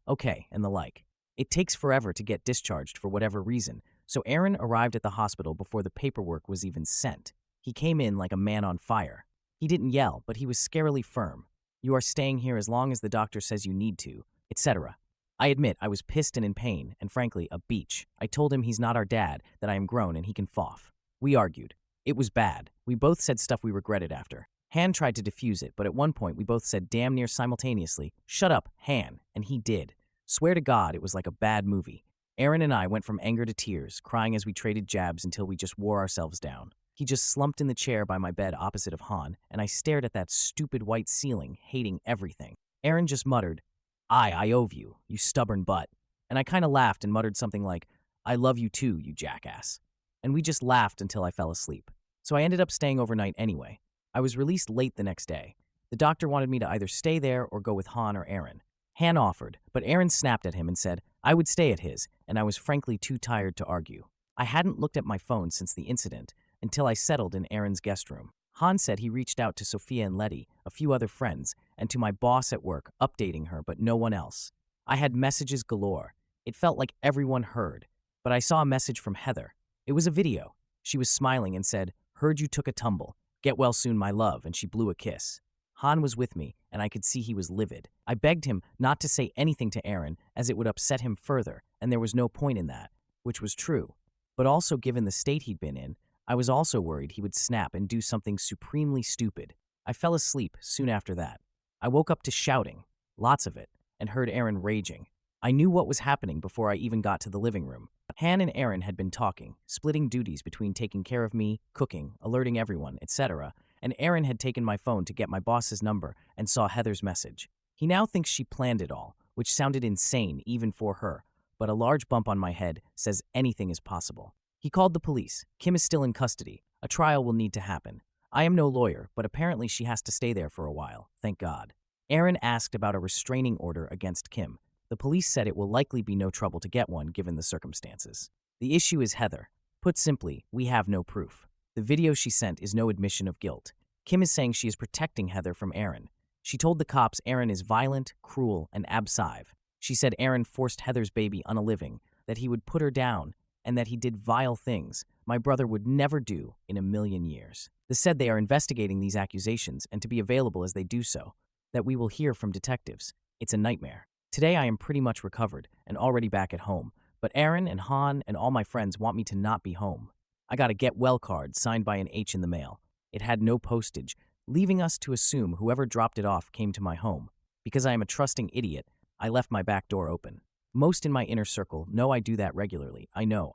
Okay, and the like. It takes forever to get discharged for whatever reason, so Aaron arrived at the hospital before the paperwork was even sent. He came in like a man on fire. He didn't yell, but he was scarily firm. You are staying here as long as the doctor says you need to, etc. I admit I was pissed and in pain, and frankly, a beach. I told him he's not our dad, that I am grown and he can foff. We argued. It was bad. We both said stuff we regretted after. Han tried to defuse it, but at one point we both said damn near simultaneously, shut up, Han, and he did. Swear to God, it was like a bad movie. Aaron and I went from anger to tears, crying as we traded jabs until we just wore ourselves down. He just slumped in the chair by my bed opposite of Han, and I stared at that stupid white ceiling, hating everything. Aaron just muttered, I ove you, you stubborn butt. And I kinda laughed and muttered something like, I love you too, you jackass. and we just laughed until I fell asleep. So I ended up staying overnight anyway. I was released late the next day. The doctor wanted me to either stay there or go with Han or Aaron. Han offered, but Aaron snapped at him and said I would stay at his, and I was frankly too tired to argue. I hadn't looked at my phone since the incident until I settled in Aaron's guest room. Han said he reached out to Sophia and Letty, a few other friends, and to my boss at work, updating her, but no one else. I had messages galore. It felt like everyone heard, but I saw a message from Heather. It was a video. She was smiling and said, "Heard you took a tumble. Get well soon, my love," and she blew a kiss. Han was with me, and I could see he was livid. I begged him not to say anything to Aaron, as it would upset him further, and there was no point in that, which was true. But also, given the state he'd been in, I was also worried he would snap and do something supremely stupid. I fell asleep soon after that. I woke up to shouting, lots of it, and heard Aaron raging. I knew what was happening before I even got to the living room. Han and Aaron had been talking, splitting duties between taking care of me, cooking, alerting everyone, etc., and Aaron had taken my phone to get my boss's number and saw Heather's message. He now thinks she planned it all, which sounded insane even for her, but a large bump on my head says anything is possible. He called the police. Kim is still in custody. A trial will need to happen. I am no lawyer, but apparently she has to stay there for a while, thank God. Aaron asked about a restraining order against Kim. The police said it will likely be no trouble to get one given the circumstances. The issue is Heather. Put simply, we have no proof. The video she sent is no admission of guilt. Kim is saying she is protecting Heather from Aaron. She told the cops Aaron is violent, cruel, and abscise. She said Aaron forced Heather's baby on a living, that he would put her down, and that he did vile things my brother would never do in a million years. They said they are investigating these accusations and to be available as they do so, that we will hear from detectives. It's a nightmare. Today I am pretty much recovered and already back at home, but Aaron and Han and all my friends want me to not be home. I got a get well card signed by an H in the mail. It had no postage, leaving us to assume whoever dropped it off came to my home. Because I am a trusting idiot, I left my back door open. Most in my inner circle know I do that regularly. I know.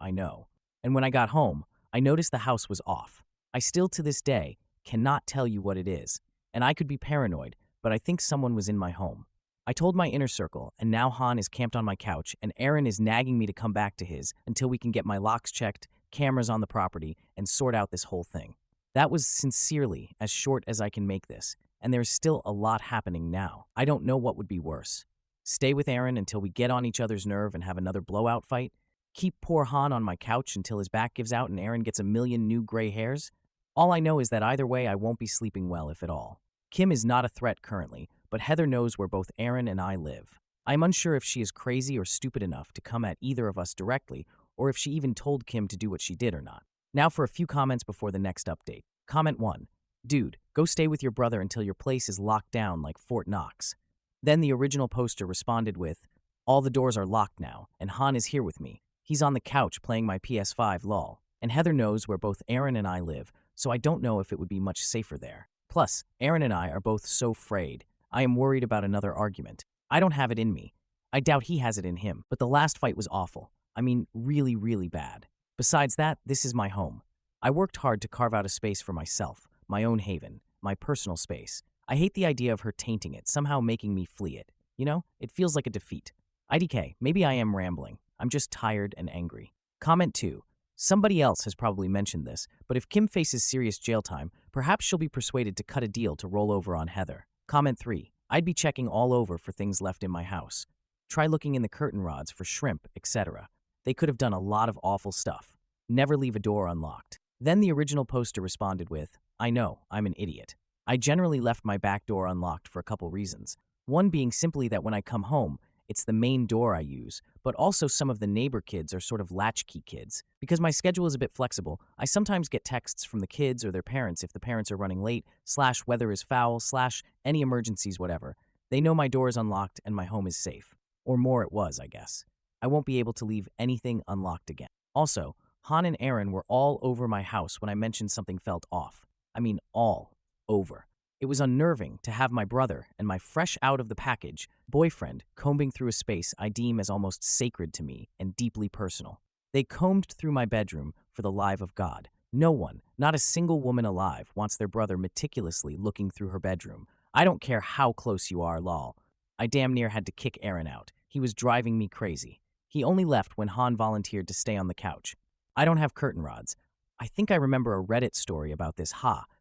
And when I got home, I noticed the house was off. I still to this day cannot tell you what it is, and I could be paranoid, but I think someone was in my home. I told my inner circle, and now Han is camped on my couch, and Aaron is nagging me to come back to his until we can get my locks checked, cameras on the property, and sort out this whole thing. That was sincerely as short as I can make this, and there's still a lot happening now. I don't know what would be worse. Stay with Aaron until we get on each other's nerve and have another blowout fight? Keep poor Han on my couch until his back gives out and Aaron gets a million new gray hairs? All I know is that either way I won't be sleeping well, if at all. Kim is not a threat currently, but Heather knows where both Aaron and I live. I'm unsure if she is crazy or stupid enough to come at either of us directly, or if she even told Kim to do what she did or not. Now for a few comments before the next update. Comment 1. Dude, go stay with your brother until your place is locked down like Fort Knox. Then the original poster responded with, all the doors are locked now, and Han is here with me. He's on the couch playing my PS5 lol. And Heather knows where both Aaron and I live, so I don't know if it would be much safer there. Plus, Aaron and I are both so frayed. I am worried about another argument. I don't have it in me. I doubt he has it in him, but the last fight was awful. I mean, really, really bad. Besides that, this is my home. I worked hard to carve out a space for myself, my own haven, my personal space. I hate the idea of her tainting it, somehow making me flee it. You know, it feels like a defeat. IDK, maybe I am rambling. I'm just tired and angry. Comment 2. Somebody else has probably mentioned this, but if Kim faces serious jail time, perhaps she'll be persuaded to cut a deal to roll over on Heather. Comment 3. I'd be checking all over for things left in my house. Try looking in the curtain rods for shrimp, etc. They could have done a lot of awful stuff. Never leave a door unlocked. Then the original poster responded with, I know, I'm an idiot. I generally left my back door unlocked for a couple reasons. One being simply that when I come home, it's the main door I use, but also some of the neighbor kids are sort of latchkey kids. Because my schedule is a bit flexible, I sometimes get texts from the kids or their parents if the parents are running late, / weather is foul, / any emergencies, whatever. They know my door is unlocked and my home is safe. Or more it was, I guess. I won't be able to leave anything unlocked again. Also, Han and Aaron were all over my house when I mentioned something felt off. I mean all over. It was unnerving to have my brother and my fresh out of the package boyfriend combing through a space I deem as almost sacred to me and deeply personal. They combed through my bedroom for the life of God. No one, not a single woman alive, wants their brother meticulously looking through her bedroom. I don't care how close you are, lol. I damn near had to kick Aaron out. He was driving me crazy. He only left when Han volunteered to stay on the couch. I don't have curtain rods. I think I remember a Reddit story about this,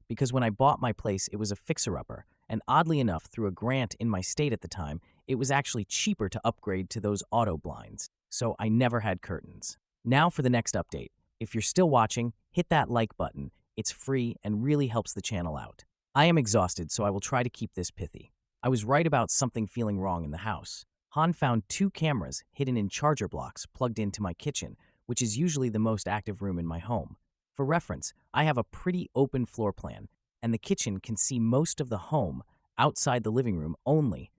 because when I bought my place, it was a fixer-upper, and oddly enough, through a grant in my state at the time, it was actually cheaper to upgrade to those auto blinds, so I never had curtains. Now for the next update. If you're still watching, hit that like button. It's free and really helps the channel out. I am exhausted, so I will try to keep this pithy. I was right about something feeling wrong in the house. Han found 2 cameras hidden in charger blocks plugged into my kitchen, which is usually the most active room in my home. For reference, I have a pretty open floor plan, and the kitchen can see most of the home outside the living room only,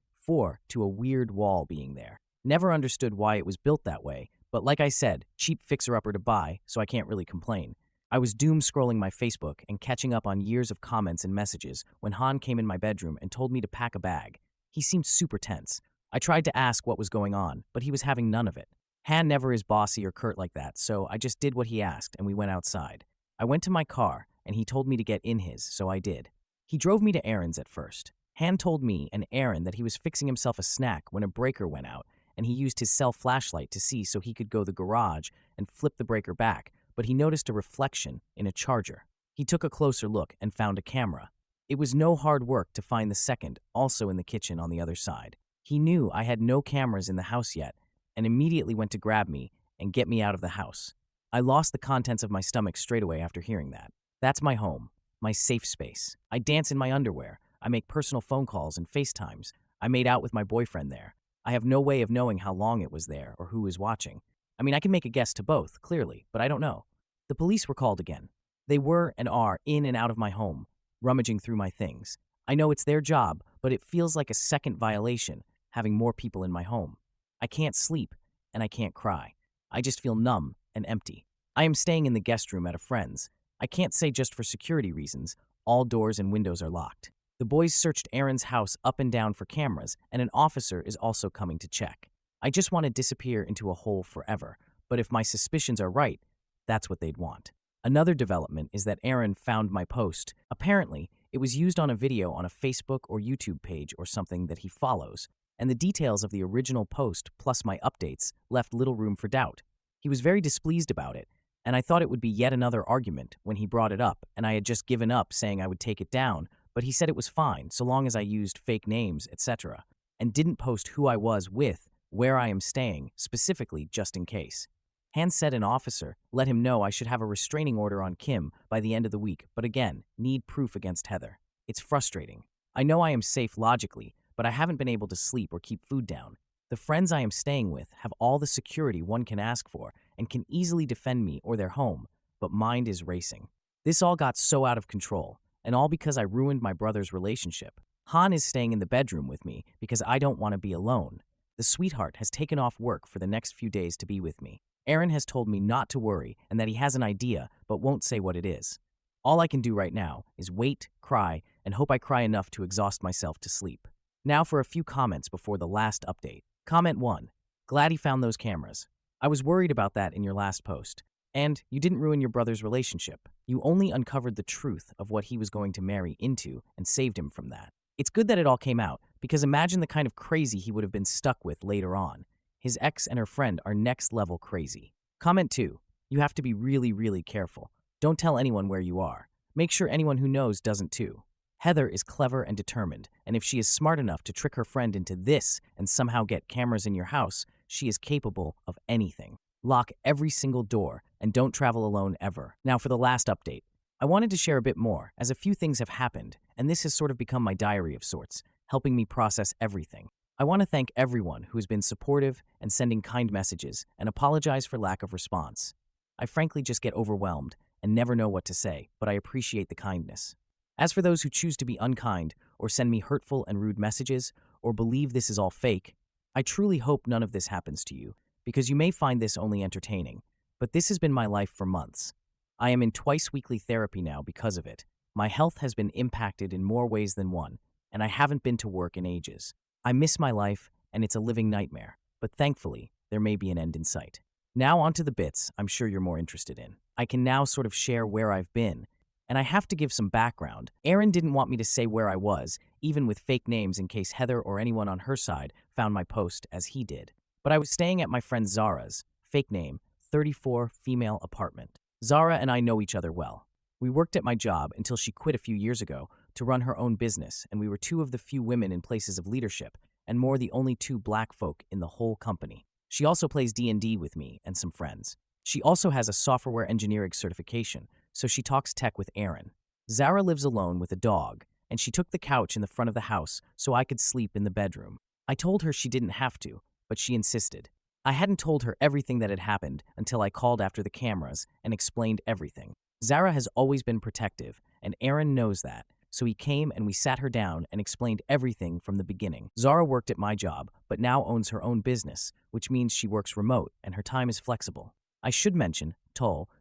to a weird wall being there. Never understood why it was built that way, but like I said, cheap fixer-upper to buy, so I can't really complain. I was doom scrolling my Facebook and catching up on years of comments and messages when Han came in my bedroom and told me to pack a bag. He seemed super tense. I tried to ask what was going on, but he was having none of it. Han never is bossy or curt like that, so I just did what he asked and we went outside. I went to my car and he told me to get in his, so I did. He drove me to errands at first. Han told me and Aaron that he was fixing himself a snack when a breaker went out, and he used his cell flashlight to see so he could go to the garage and flip the breaker back, but he noticed a reflection in a charger. He took a closer look and found a camera. It was no hard work to find the second, also in the kitchen on the other side. He knew I had no cameras in the house yet, and immediately went to grab me and get me out of the house. I lost the contents of my stomach straight away after hearing that. That's my home, my safe space. I dance in my underwear. I make personal phone calls and FaceTimes. I made out with my boyfriend there. I have no way of knowing how long it was there or who is watching. I mean, I can make a guess to both, clearly, but I don't know. The police were called again. They were and are in and out of my home, rummaging through my things. I know it's their job, but it feels like a second violation, having more people in my home. I can't sleep, and I can't cry. I just feel numb and empty. I am staying in the guest room at a friend's. I can't say just for security reasons. All doors and windows are locked. The boys searched Aaron's house up and down for cameras, and an officer is also coming to check. I just want to disappear into a hole forever, but if my suspicions are right, that's what they'd want. Another development is that Aaron found my post. Apparently, it was used on a video on a Facebook or YouTube page or something that he follows, and the details of the original post plus my updates left little room for doubt. He was very displeased about it, and I thought it would be yet another argument when he brought it up, and I had just given up saying I would take it down, but he said it was fine so long as I used fake names, etc., and didn't post who I was with, where I am staying, specifically just in case. Han said an officer let him know I should have a restraining order on Kim by the end of the week, but again, need proof against Heather. It's frustrating. I know I am safe logically, but I haven't been able to sleep or keep food down. The friends I am staying with have all the security one can ask for and can easily defend me or their home, but mind is racing. This all got so out of control, and all because I ruined my brother's relationship. Han is staying in the bedroom with me because I don't want to be alone. The sweetheart has taken off work for the next few days to be with me. Aaron has told me not to worry and that he has an idea but won't say what it is. All I can do right now is wait, cry, and hope I cry enough to exhaust myself to sleep. Now for a few comments before the last update. Comment 1. Glad he found those cameras. I was worried about that in your last post. And you didn't ruin your brother's relationship. You only uncovered the truth of what he was going to marry into and saved him from that. It's good that it all came out, because imagine the kind of crazy he would have been stuck with later on. His ex and her friend are next level crazy. Comment 2. You have to be really, really careful. Don't tell anyone where you are. Make sure anyone who knows doesn't too. Heather is clever and determined, and if she is smart enough to trick her friend into this and somehow get cameras in your house, she is capable of anything. Lock every single door and don't travel alone ever. Now for the last update. I wanted to share a bit more, as a few things have happened, and this has sort of become my diary of sorts, helping me process everything. I want to thank everyone who has been supportive and sending kind messages, and apologize for lack of response. I frankly just get overwhelmed and never know what to say, but I appreciate the kindness. As for those who choose to be unkind, or send me hurtful and rude messages, or believe this is all fake, I truly hope none of this happens to you, because you may find this only entertaining, but this has been my life for months. I am in twice-weekly therapy now because of it. My health has been impacted in more ways than one, and I haven't been to work in ages. I miss my life, and it's a living nightmare, but thankfully, there may be an end in sight. Now onto the bits I'm sure you're more interested in. I can now sort of share where I've been, and I have to give some background. Aaron didn't want me to say where I was, even with fake names in case Heather or anyone on her side found my post as he did. But I was staying at my friend Zara's, fake name, 34 female apartment. Zara and I know each other well. We worked at my job until she quit a few years ago to run her own business, and we were two of the few women in places of leadership, and more the only two black folk in the whole company. She also plays D&D with me and some friends. She also has a software engineering certification, so she talks tech with Aaron. Zara lives alone with a dog, and she took the couch in the front of the house so I could sleep in the bedroom. I told her she didn't have to, but she insisted. I hadn't told her everything that had happened until I called after the cameras and explained everything. Zara has always been protective, and Aaron knows that, so he came and we sat her down and explained everything from the beginning. Zara worked at my job, but now owns her own business, which means she works remote and her time is flexible. I should mention,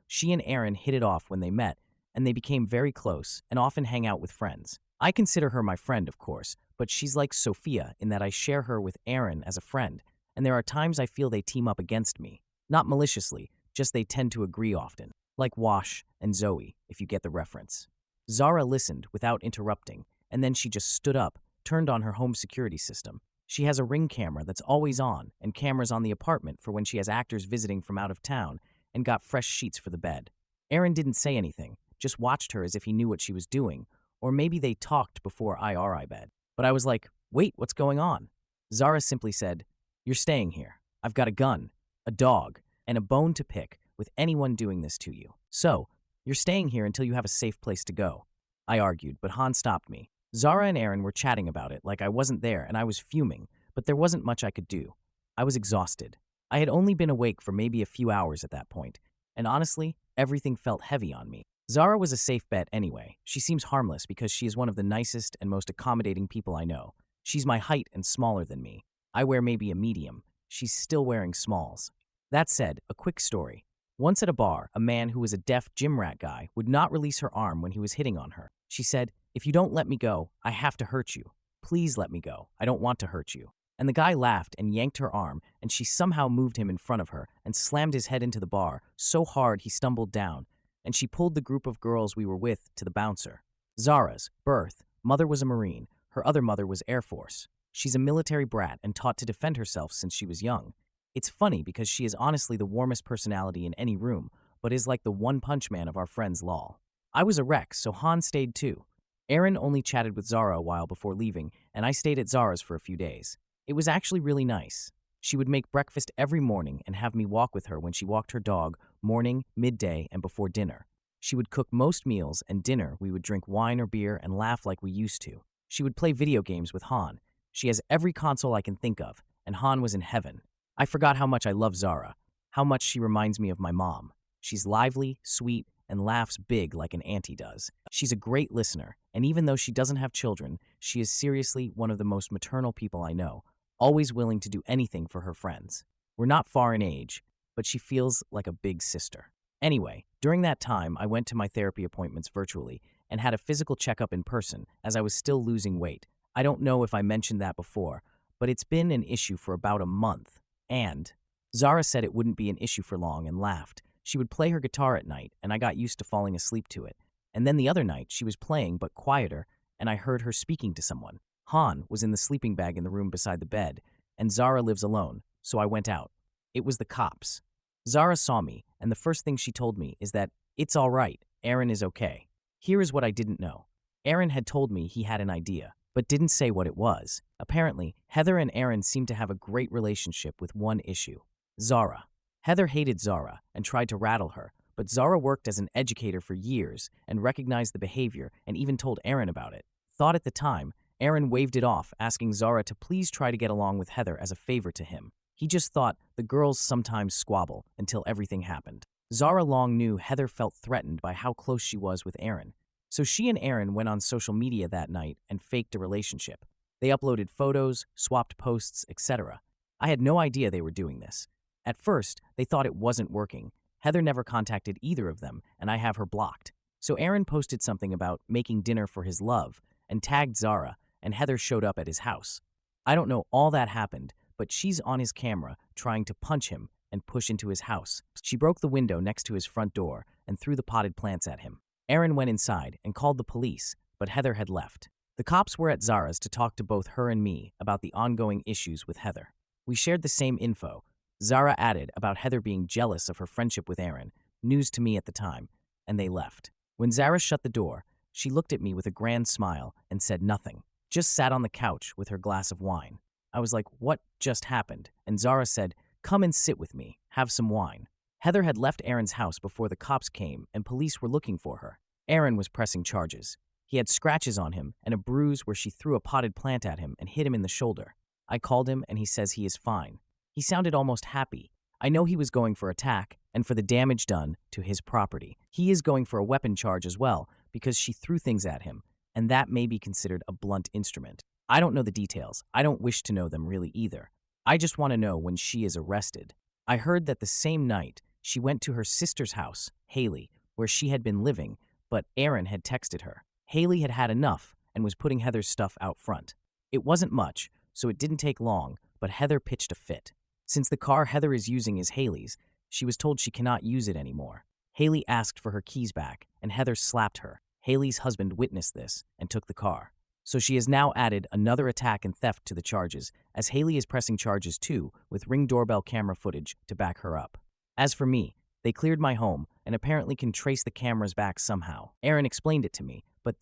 she and Aaron hit it off when they met, and they became very close and often hang out with friends. I consider her my friend, of course, but she's like Sophia in that I share her with Aaron as a friend, and there are times I feel they team up against me. Not maliciously, just they tend to agree often. Like Wash and Zoe, if you get the reference. Zara listened without interrupting, and then she just stood up, turned on her home security system. She has a Ring camera that's always on, and cameras on the apartment for when she has actors visiting from out of town, and got fresh sheets for the bed. Aaron didn't say anything, just watched her as if he knew what she was doing, or maybe they talked before I bed. But I was like, wait, what's going on? Zara simply said, "You're staying here. I've got a gun, a dog, and a bone to pick with anyone doing this to you. So, you're staying here until you have a safe place to go." I argued, but Han stopped me. Zara and Aaron were chatting about it like I wasn't there and I was fuming, but there wasn't much I could do. I was exhausted. I had only been awake for maybe a few hours at that point, and honestly, everything felt heavy on me. Zara was a safe bet anyway. She seems harmless because she is one of the nicest and most accommodating people I know. She's my height and smaller than me. I wear maybe a medium. She's still wearing smalls. That said, a quick story. Once at a bar, a man who was a deaf gym rat guy would not release her arm when he was hitting on her. She said, "If you don't let me go, I have to hurt you. Please let me go. I don't want to hurt you." And the guy laughed and yanked her arm, and she somehow moved him in front of her and slammed his head into the bar so hard he stumbled down, and she pulled the group of girls we were with to the bouncer. Zara's birth mother was a Marine. Her other mother was Air Force. She's a military brat and taught to defend herself since she was young. It's funny because she is honestly the warmest personality in any room, but is like the one-punch man of our friends lol. I was a wreck, so Han stayed too. Aaron only chatted with Zara a while before leaving, and I stayed at Zara's for a few days. It was actually really nice. She would make breakfast every morning and have me walk with her when she walked her dog, morning, midday, and before dinner. She would cook most meals, and dinner we would drink wine or beer and laugh like we used to. She would play video games with Han. She has every console I can think of, and Han was in heaven. I forgot how much I love Zara, how much she reminds me of my mom. She's lively, sweet, and laughs big like an auntie does. She's a great listener, and even though she doesn't have children, she is seriously one of the most maternal people I know, always willing to do anything for her friends. We're not far in age, but she feels like a big sister. Anyway, during that time, I went to my therapy appointments virtually and had a physical checkup in person as I was still losing weight. I don't know if I mentioned that before, but it's been an issue for about a month. And Zara said it wouldn't be an issue for long and laughed. She would play her guitar at night, and I got used to falling asleep to it. And then the other night, she was playing, but quieter, and I heard her speaking to someone. Han was in the sleeping bag in the room beside the bed, and Zara lives alone, so I went out. It was the cops. Zara saw me, and the first thing she told me is that, "It's all right, Aaron is okay." Here is what I didn't know. Aaron had told me he had an idea, but didn't say what it was. Apparently, Heather and Aaron seemed to have a great relationship with one issue: Zara. Heather hated Zara and tried to rattle her, but Zara worked as an educator for years and recognized the behavior and even told Aaron about it. Thought at the time, Aaron waved it off, asking Zara to please try to get along with Heather as a favor to him. He just thought the girls sometimes squabble until everything happened. Zara long knew Heather felt threatened by how close she was with Aaron, so she and Aaron went on social media that night and faked a relationship. They uploaded photos, swapped posts, etc. I had no idea they were doing this. At first, they thought it wasn't working. Heather never contacted either of them, and I have her blocked. So Aaron posted something about making dinner for his love and tagged Zara, and Heather showed up at his house. I don't know all that happened, but she's on his camera trying to punch him and push into his house. She broke the window next to his front door and threw the potted plants at him. Aaron went inside and called the police, but Heather had left. The cops were at Zara's to talk to both her and me about the ongoing issues with Heather. We shared the same info, Zara added about Heather being jealous of her friendship with Aaron, news to me at the time, and they left. When Zara shut the door, she looked at me with a grand smile and said nothing, just sat on the couch with her glass of wine. I was like, what just happened? And Zara said, come and sit with me, have some wine. Heather had left Aaron's house before the cops came and police were looking for her. Aaron was pressing charges. He had scratches on him and a bruise where she threw a potted plant at him and hit him in the shoulder. I called him and he says he is fine. He sounded almost happy. I know he was going for attack and for the damage done to his property. He is going for a weapon charge as well because she threw things at him, and that may be considered a blunt instrument. I don't know the details. I don't wish to know them really either. I just want to know when she is arrested. I heard that the same night she went to her sister's house, Haley, where she had been living, but Aaron had texted her. Haley had had enough and was putting Heather's stuff out front. It wasn't much, so it didn't take long, but Heather pitched a fit. Since the car Heather is using is Haley's, she was told she cannot use it anymore. Haley asked for her keys back, and Heather slapped her. Haley's husband witnessed this and took the car. So she has now added another attack and theft to the charges, as Haley is pressing charges too, with Ring doorbell camera footage to back her up. As for me, they cleared my home and apparently can trace the cameras back somehow. Aaron explained it to me, but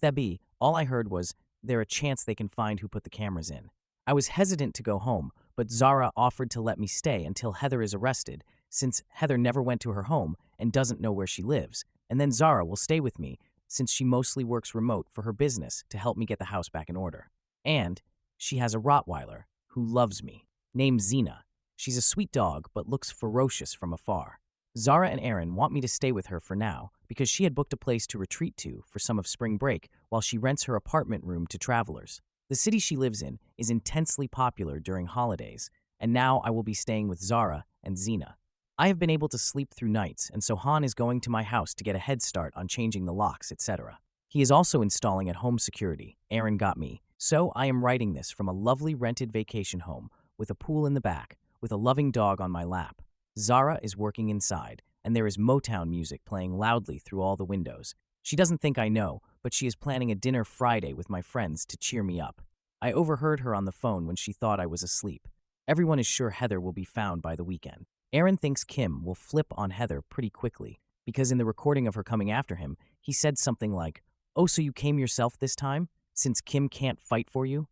all I heard was, there a chance they can find who put the cameras in. I was hesitant to go home, but Zara offered to let me stay until Heather is arrested, since Heather never went to her home and doesn't know where she lives, and then Zara will stay with me since she mostly works remote for her business to help me get the house back in order. And she has a Rottweiler who loves me, named Xena. She's a sweet dog but looks ferocious from afar. Zara and Aaron want me to stay with her for now because she had booked a place to retreat to for some of spring break while she rents her apartment room to travelers. The city she lives in is intensely popular during holidays, and now I will be staying with Zara and Xena. I have been able to sleep through nights, and so Han is going to my house to get a head start on changing the locks, etc. He is also installing at home security. Aaron got me. So I am writing this from a lovely rented vacation home with a pool in the back, with a loving dog on my lap. Zara is working inside, and there is Motown music playing loudly through all the windows. She doesn't think I know, but she is planning a dinner Friday with my friends to cheer me up. I overheard her on the phone when she thought I was asleep. Everyone is sure Heather will be found by the weekend. Aaron thinks Kim will flip on Heather pretty quickly, because in the recording of her coming after him, he said something like, "Oh, so you came yourself this time, since Kim can't fight for you?"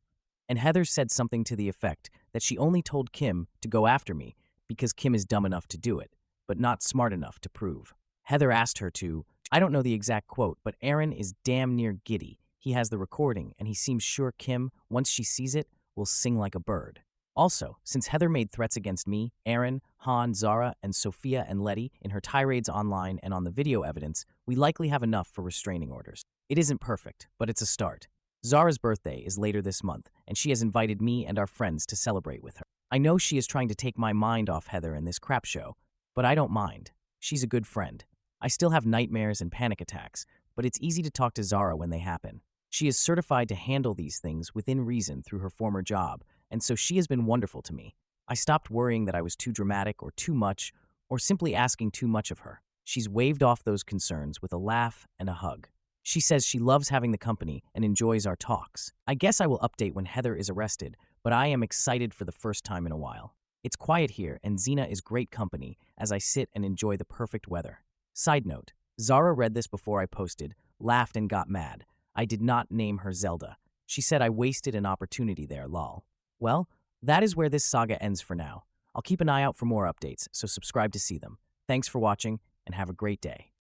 And Heather said something to the effect that she only told Kim to go after me because Kim is dumb enough to do it, but not smart enough to prove. Heather asked her to, I don't know the exact quote, but Aaron is damn near giddy. He has the recording, and he seems sure Kim, once she sees it, will sing like a bird. Also, since Heather made threats against me, Aaron, Han, Zara, and Sophia and Letty in her tirades online and on the video evidence, we likely have enough for restraining orders. It isn't perfect, but it's a start. Zara's birthday is later this month, and she has invited me and our friends to celebrate with her. I know she is trying to take my mind off Heather in this crap show, but I don't mind. She's a good friend. I still have nightmares and panic attacks, but it's easy to talk to Zara when they happen. She is certified to handle these things within reason through her former job, and so she has been wonderful to me. I stopped worrying that I was too dramatic or too much, or simply asking too much of her. She's waved off those concerns with a laugh and a hug. She says she loves having the company and enjoys our talks. I guess I will update when Heather is arrested, but I am excited for the first time in a while. It's quiet here, and Xena is great company as I sit and enjoy the perfect weather. Side note, Zara read this before I posted, laughed and got mad. I did not name her Zelda. She said I wasted an opportunity there, lol. Well, that is where this saga ends for now. I'll keep an eye out for more updates, so subscribe to see them. Thanks for watching, and have a great day.